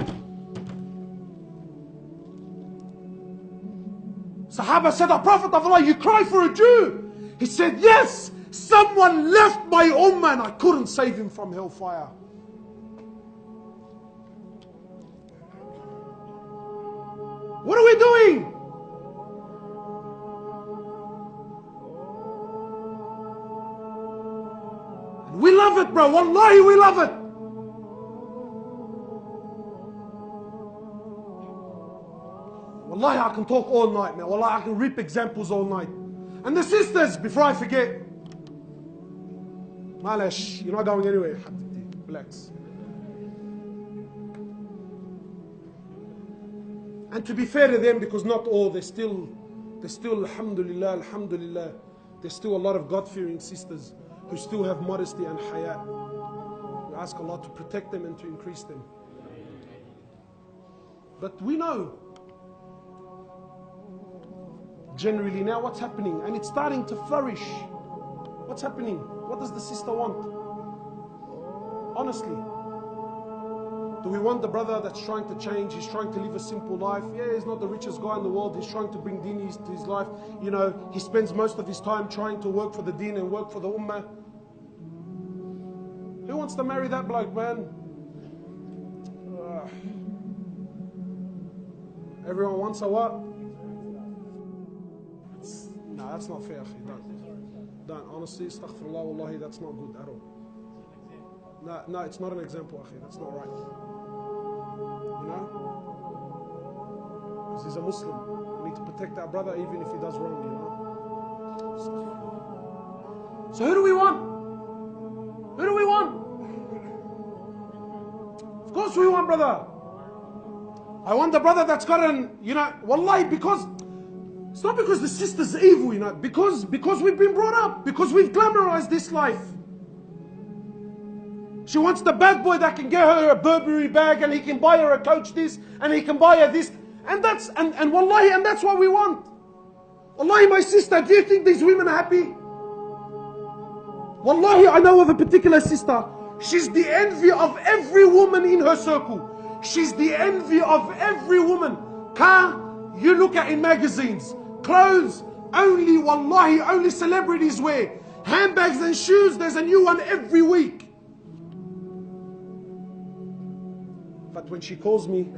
[SPEAKER 1] Sahaba said, the Prophet of Allah, you cry for a Jew? He said, yes, someone left my ummah and I couldn't save him from hellfire. What are we doing? We love it, bro. Wallahi, we love it. Wallahi, I can talk all night, man. Wallahi, I can reap examples all night. And the sisters, before I forget, Malash, you're not going anywhere. Relax. And to be fair to them, because not all, there's still, alhamdulillah, there's still a lot of God-fearing sisters who still have modesty and haya. We ask Allah to protect them and to increase them. But we know, generally now what's happening, and it's starting to flourish. What's happening? What does the sister want? Honestly. Do we want the brother that's trying to change, he's trying to live a simple life? Yeah, he's not the richest guy in the world, he's trying to bring deen to his life. You know, he spends most of his time trying to work for the deen and work for the ummah. Who wants to marry that bloke, man? Everyone wants a what? No, that's not fair, akhi. Don't. Honestly, astaghfirullah, wallahi, that's not good at all. No, it's not an example, akhi. That's not right. You know? Because he's a Muslim. We need to protect our brother even if he does wrong, you know? So who do we want? Who do we want? Of course we want, brother. I want the brother that's got an, you know, wallahi, because it's not because the sister's evil, you know, because we've been brought up, because we've glamorized this life. She wants the bad boy that can get her a Burberry bag and he can buy her a Coach this and he can buy her this. And that's wallahi, and that's what we want. Wallahi, my sister, do you think these women are happy? Wallahi, I know of a particular sister. She's the envy of every woman in her circle. She's the envy of every woman. Car, you look at in magazines. Clothes, only, wallahi, only celebrities wear. Handbags and shoes, there's a new one every week. But when she calls me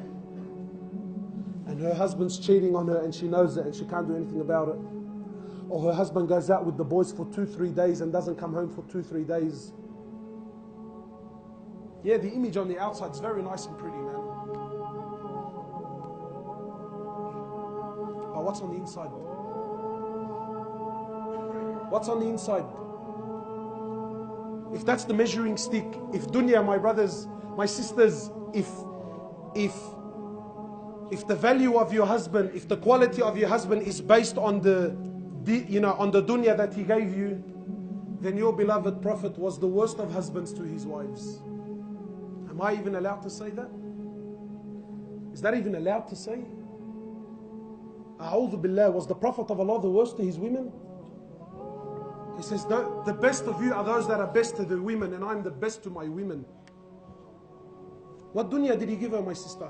[SPEAKER 1] and her husband's cheating on her and she knows it and she can't do anything about it, or her husband goes out with the boys for 2-3 days and doesn't come home for 2-3 days. Yeah, the image on the outside is very nice and pretty, man. But what's on the inside? What's on the inside? If that's the measuring stick, if dunya, my brothers, my sisters, if the value of your husband, if the quality of your husband is based on the dunya that he gave you, then your beloved Prophet was the worst of husbands to his wives. Am I even allowed to say that? Is that even allowed to say? A'udhu billah, was the Prophet of Allah the worst to his women? He says, the best of you are those that are best to the women, and I'm the best to my women. What dunya did he give her, my sister?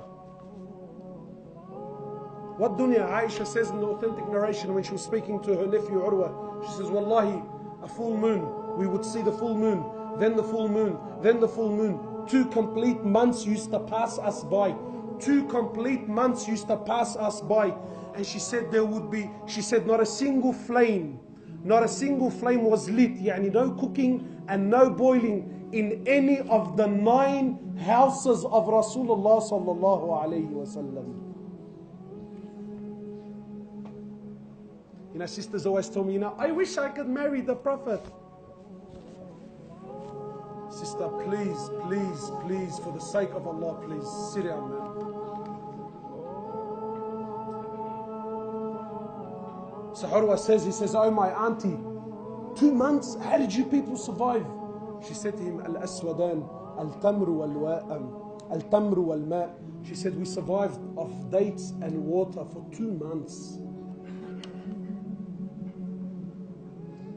[SPEAKER 1] What dunya? Aisha says in the authentic narration when she was speaking to her nephew Urwa, she says, Wallahi, a full moon, we would see the full moon, then the full moon, then the full moon. 2 complete months used to pass us by. 2 complete months used to pass us by. And she said there would be, she said not a single flame was lit, yani no cooking and no boiling in any of the 9 houses of Rasulullah sallallahu alayhi wasallam. You know, sisters always tell me, I wish I could marry the Prophet. Sister, please, please, please, for the sake of Allah, please, sit down, man. So Urwa says, he says, oh my auntie, 2 months, how did you people survive? She said to him, Al-Aswadan, Al-Tamru wal-Ma. She said, we survived off dates and water for 2 months.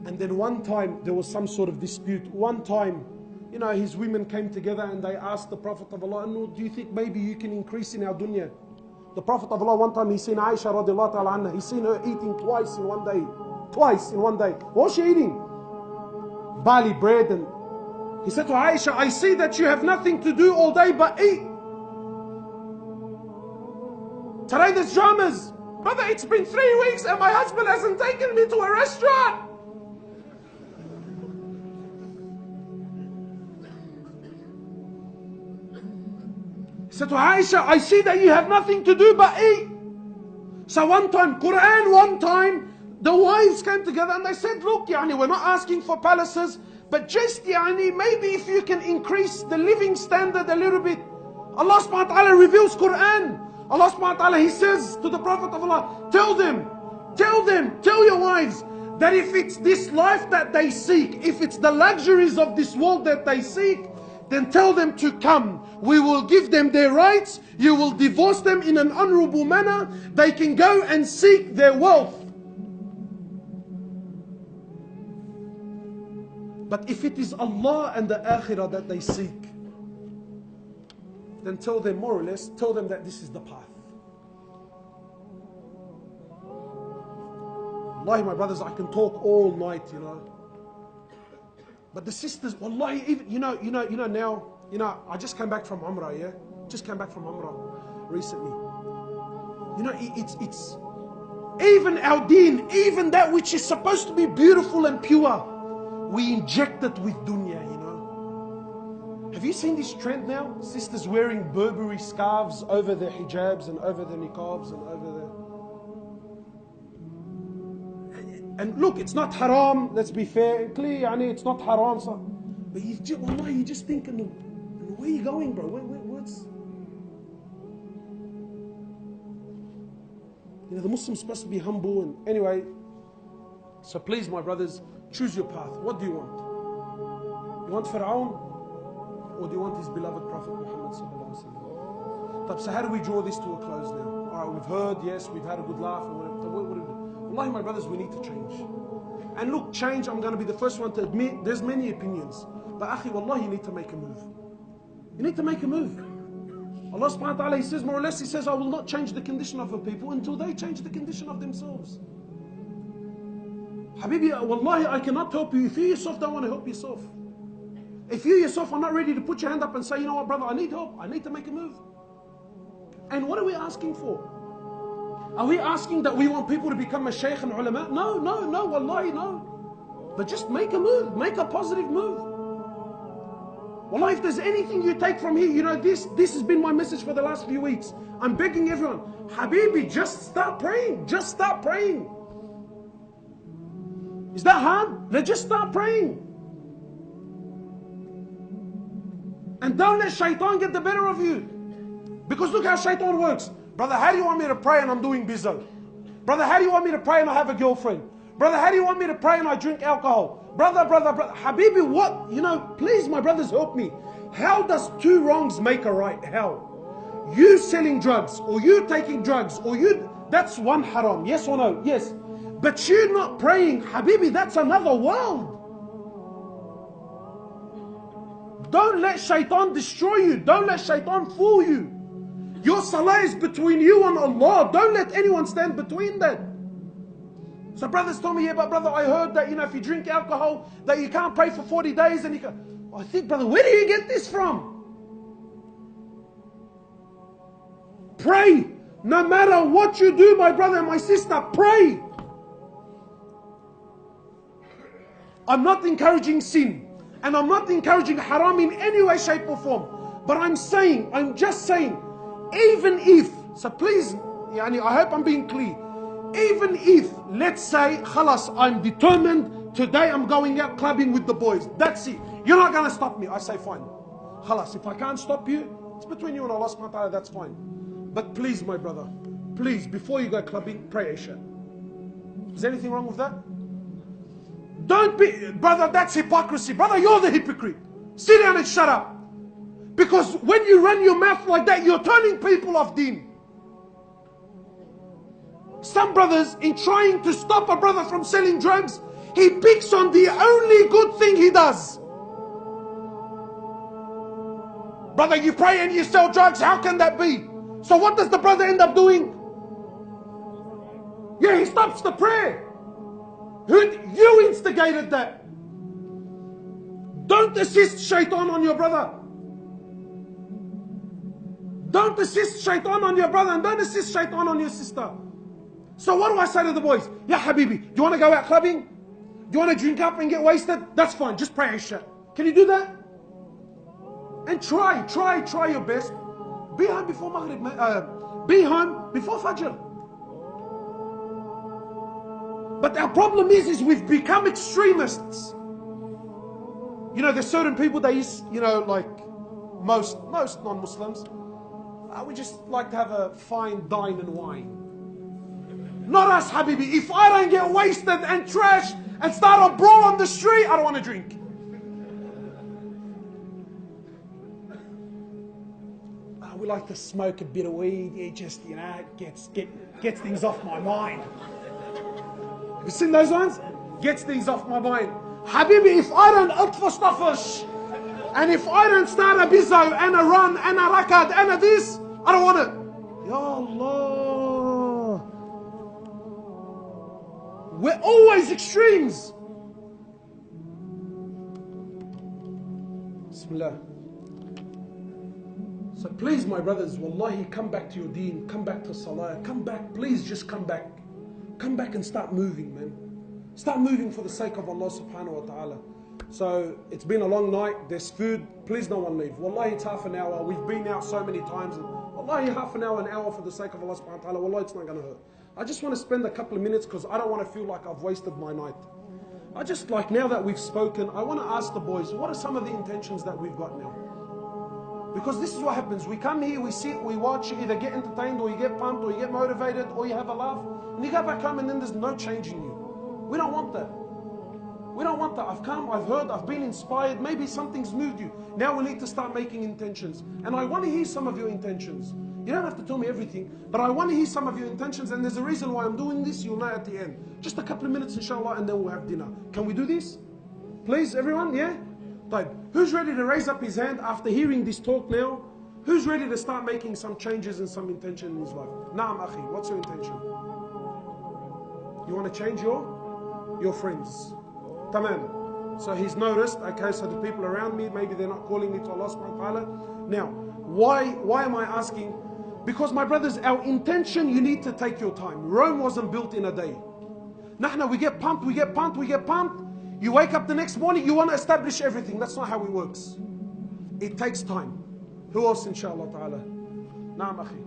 [SPEAKER 1] And then one time, there was some sort of dispute. One time, you know, his women came together and they asked the Prophet of Allah, do you think maybe you can increase in our dunya? The Prophet of Allah, one time he seen Aisha radiallahu ta'ala anha, he seen her eating twice in one day. Twice in one day. What was she eating? Barley bread. And he said to Aisha, I see that you have nothing to do all day but eat. Today there's dramas. Brother, it's been 3 weeks and my husband hasn't taken me to a restaurant. He said to Aisha, I see that you have nothing to do but eat. So one time, the wives came together and they said, look, we're not asking for palaces, but just maybe if you can increase the living standard a little bit. Allah subhanahu wa ta'ala reveals Quran. Allah subhanahu wa ta'ala, He says to the Prophet of Allah, tell your wives, that if it's this life that they seek, if it's the luxuries of this world that they seek, then tell them to come. We will give them their rights. You will divorce them in an honorable manner. They can go and seek their wealth. But if it is Allah and the Akhirah that they seek, then tell them, more or less, tell them that this is the path. Wallahi, my brothers, I can talk all night, But the sisters, wallahi, even, now, I just came back from Umrah, yeah? Just came back from Umrah recently. It's even our deen, even that which is supposed to be beautiful and pure, we inject it with dunya, Have you seen this trend now? Sisters wearing Burberry scarves over their hijabs and over their niqabs and over their... And look, it's not haram, let's be fair. Clearly, it's not haram. So. But you just think, where are you going, bro? What's... the Muslim's supposed to be humble. And anyway, so please, my brothers, choose your path. What do you want? You want Fir'aun? or do you want his beloved Prophet Muhammad sallallahu alaihi wasallam? So how do we draw this to a close now? All right, we've heard, yes, we've had a good laugh or whatever. So what do we do? Wallahi, my brothers, we need to change. And look, change, I'm going to be the first one to admit, there's many opinions. But akhi, wallahi, you need to make a move. You need to make a move. Allah subhanahu wa ta'ala, He says, more or less, He says, I will not change the condition of a people until they change the condition of themselves. Habibi, wallahi, I cannot help you if you yourself don't want to help yourself. If you yourself are not ready to put your hand up and say, you know what, brother, I need help. I need to make a move. And what are we asking for? Are we asking that we want people to become a shaykh and ulama? No, no, no, wallahi, no. But just make a move. Make a positive move. Wallahi, if there's anything you take from here, you know, this has been my message for the last few weeks. I'm begging everyone, Habibi, just start praying. Just start praying. Is that hard? Then just start praying. And don't let shaitan get the better of you. Because look how shaitan works. Brother, how do you want me to pray and I'm doing bizzo? Brother, how do you want me to pray and I have a girlfriend? Brother, how do you want me to pray and I drink alcohol? Brother, Habibi, what? You know, please, my brothers, help me. How does two wrongs make a right? How? You selling drugs, or you taking drugs, or you, that's one haram. Yes or no? Yes. But you not praying, Habibi, that's another world. Don't let shaitan destroy you. Don't let shaitan fool you. Your salah is between you and Allah. Don't let anyone stand between that. So brothers told me, yeah, but brother, I heard that, you know, if you drink alcohol, that you can't pray for 40 days and you can. I think, brother, where do you get this from? Pray. No matter what you do, my brother and my sister, pray. I'm not encouraging sin. And I'm not encouraging haram in any way, shape or form. But I'm just saying, even if, so please, I hope I'm being clear. Even if, let's say, khalas, I'm determined, today I'm going out clubbing with the boys. That's it. You're not going to stop me. I say, fine. Khalas, if I can't stop you, it's between you and Allah subhanahu wa ta'ala, that's fine. But please, my brother, please, before you go clubbing, pray Isha. Is there anything wrong with that? Don't be, brother, that's hypocrisy. Brother, you're the hypocrite. Sit down and shut up. Because when you run your mouth like that, you're turning people off deen. Some brothers, in trying to stop a brother from selling drugs, he picks on the only good thing he does. Brother, you pray and you sell drugs, how can that be? So what does the brother end up doing? Yeah, he stops the prayer. You instigated that. Don't assist shaitan on your brother. Don't assist shaitan on your brother and don't assist shaitan on your sister. So what do I say to the boys? Yeah, Habibi, do you want to go out clubbing? Do you want to drink up and get wasted? That's fine, just pray Isha. Can you do that? And try your best. Be home before Maghrib, be home before Fajr. But our problem is we've become extremists. You know, there's certain people, they used, you know, like most non-Muslims, we just like to have a fine dine and wine. Not us, Habibi. If I don't get wasted and trash and start a brawl on the street, I don't want to drink. We like to smoke a bit of weed. It just, you know, gets things off my mind. Have you seen those ones? Gets things off my mind. Habibi, if I don't opt for stuffish, and if I don't start a bizzo and a run and a rakat and a this, I don't want it. Ya Allah. We're always extremes. Bismillah. So please, my brothers, wallahi, come back to your deen, come back to salah, come back, please just come back. Come back and start moving, man. Start moving for the sake of Allah subhanahu wa ta'ala. So it's been a long night, there's food, please no one leave. Wallahi, it's half an hour, we've been out so many times. And wallahi, half an hour for the sake of Allah subhanahu wa ta'ala, wallahi, it's not going to hurt. I just want to spend a couple of minutes because I don't want to feel like I've wasted my night. I just, like, now that we've spoken, I want to ask the boys, what are some of the intentions that we've got now? Because this is what happens. We come here, we sit, we watch, you either get entertained or you get pumped or you get motivated or you have a laugh. And you go back home and then there's no change in you. We don't want that. We don't want that. I've come, I've heard, I've been inspired. Maybe something's moved you. Now we need to start making intentions. And I want to hear some of your intentions. You don't have to tell me everything, but I want to hear some of your intentions. And there's a reason why I'm doing this. You'll know at the end. Just a couple of minutes, inshallah, and then we'll have dinner. Can we do this? Please, everyone, yeah? Right. Who's ready to raise up his hand after hearing this talk now? Who's ready to start making some changes and some intention in his life? Naam, akhi, what's your intention? You want to change your friends? Tamam. So he's noticed, okay, so the people around me, maybe they're not calling me to Allah subhanahu wa ta'ala. Now, why am I asking? Because my brothers, our intention, you need to take your time. Rome wasn't built in a day. Nahna, we get pumped. You wake up the next morning, you want to establish everything. That's not how it works. It takes time. Who else, inshallah ta'ala? Naam, akhi.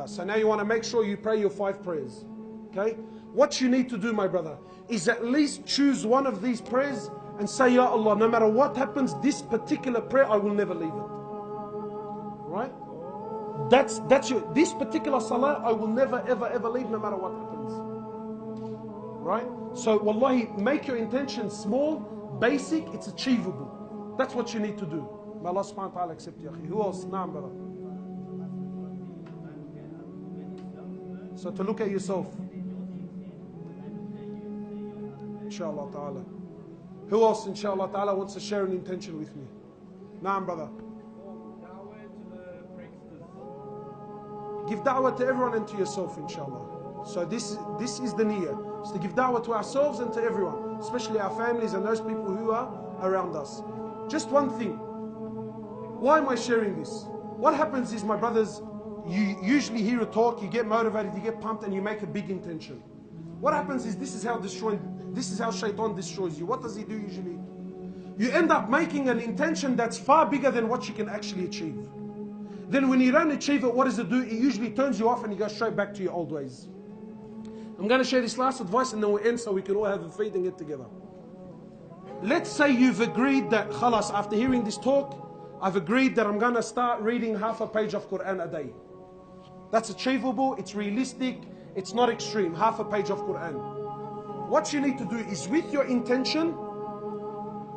[SPEAKER 1] So now you want to make sure you pray your 5 prayers. Okay? What you need to do, my brother, is at least choose one of these prayers and say, Ya Allah, no matter what happens, this particular prayer, I will never leave it. Right? That's your, this particular salah, I will never, ever leave, no matter what happens. Right? So, wallahi, make your intention small, basic, it's achievable. That's what you need to do. May Allah subhanahu wa ta'ala accept you. Who else? Naam, brother. So to look at yourself. Inshallah ta'ala. Who else, inshallah ta'ala, wants to share an intention with me? Naam, brother. Give da'wah to everyone and to yourself, inshallah. So this is the niyyah. It's to give da'wah to ourselves and to everyone, especially our families and those people who are around us. Just one thing. Why am I sharing this? What happens is, my brothers, you usually hear a talk, you get motivated, you get pumped, and you make a big intention. What happens is, this is how shaitan destroys you. What does he do usually? You end up making an intention that's far bigger than what you can actually achieve. Then when you don't achieve it, what does it do? It usually turns you off and you go straight back to your old ways. I'm going to share this last advice and then we'll end so we can all have a feed and get together. Let's say you've agreed that, khalas, after hearing this talk, I've agreed that I'm going to start reading half a page of Quran a day. That's achievable, it's realistic, it's not extreme, half a page of Quran. What you need to do is, with your intention,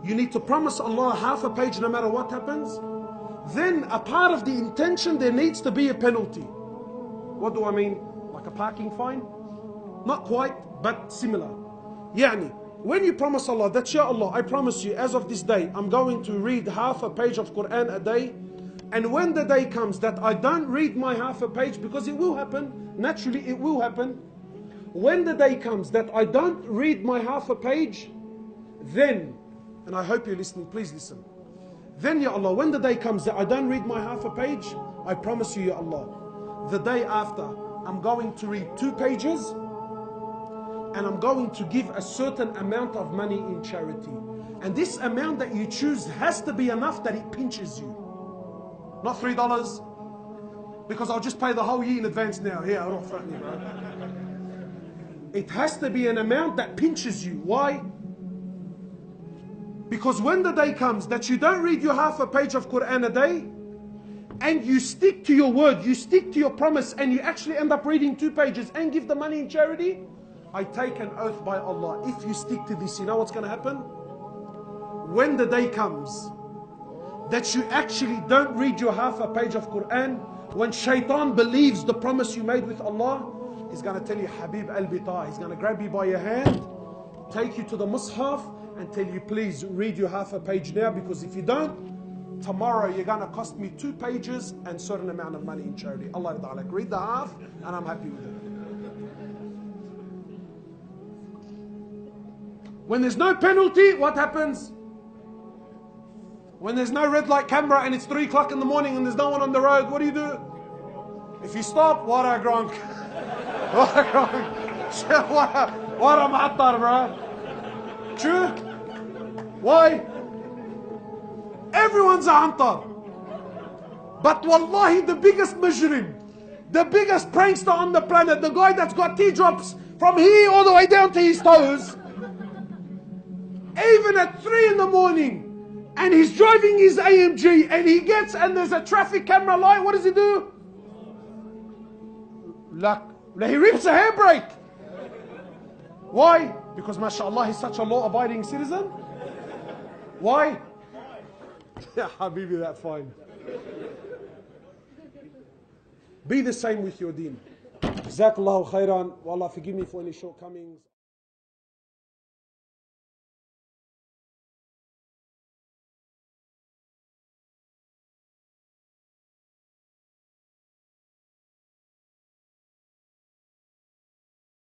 [SPEAKER 1] you need to promise Allah half a page no matter what happens. Then a part of the intention, there needs to be a penalty. What do I mean? Like a parking fine? Not quite, but similar. Yani, when you promise Allah that, Ya Allah, I promise you, as of this day, I'm going to read half a page of Quran a day. And when the day comes that I don't read my half a page, because it will happen, naturally it will happen. When the day comes that I don't read my half a page, then, and I hope you're listening, please listen. Then, Ya Allah, when the day comes that I don't read my half a page, I promise you, Ya Allah, the day after, I'm going to read 2 pages, and I'm going to give a certain amount of money in charity. And this amount that you choose has to be enough that it pinches you. Not $3, because I'll just pay the whole year in advance now. Yeah, I don't fuck me, bro. It has to be an amount that pinches you. Why? Because when the day comes that you don't read your half a page of Quran a day, and you stick to your word, you stick to your promise, and you actually end up reading 2 pages and give the money in charity, I take an oath by Allah, if you stick to this, you know what's going to happen? When the day comes that you actually don't read your half a page of Quran, when shaitan believes the promise you made with Allah, he's going to tell you, Habib al-Bita, he's going to grab you by your hand, take you to the mushaf, and tell you, please read your half a page now, because if you don't, tomorrow you're going to cost me 2 pages and a certain amount of money in charity. Allah Ta'ala, read the half, and I'm happy with it. When there's no penalty, what happens? When there's no red light camera and it's 3 o'clock in the morning and there's no one on the road, what do? If you stop, what a gronk. What a gronk. What a ma'attar, bro. True? Why? Everyone's a antar. But wallahi, the biggest mujrim, the biggest prankster on the planet, the guy that's got teardrops from here all the way down to his toes, even at 3 in the morning, and he's driving his AMG, and he gets, and there's a traffic camera light, what does he do? He rips a handbrake. Why? Because mashallah, he's such a law-abiding citizen? Why? Yeah, Habibi, that's fine. Be the same with your deen. Jazakallahu khairan. Wallah, forgive me for any shortcomings.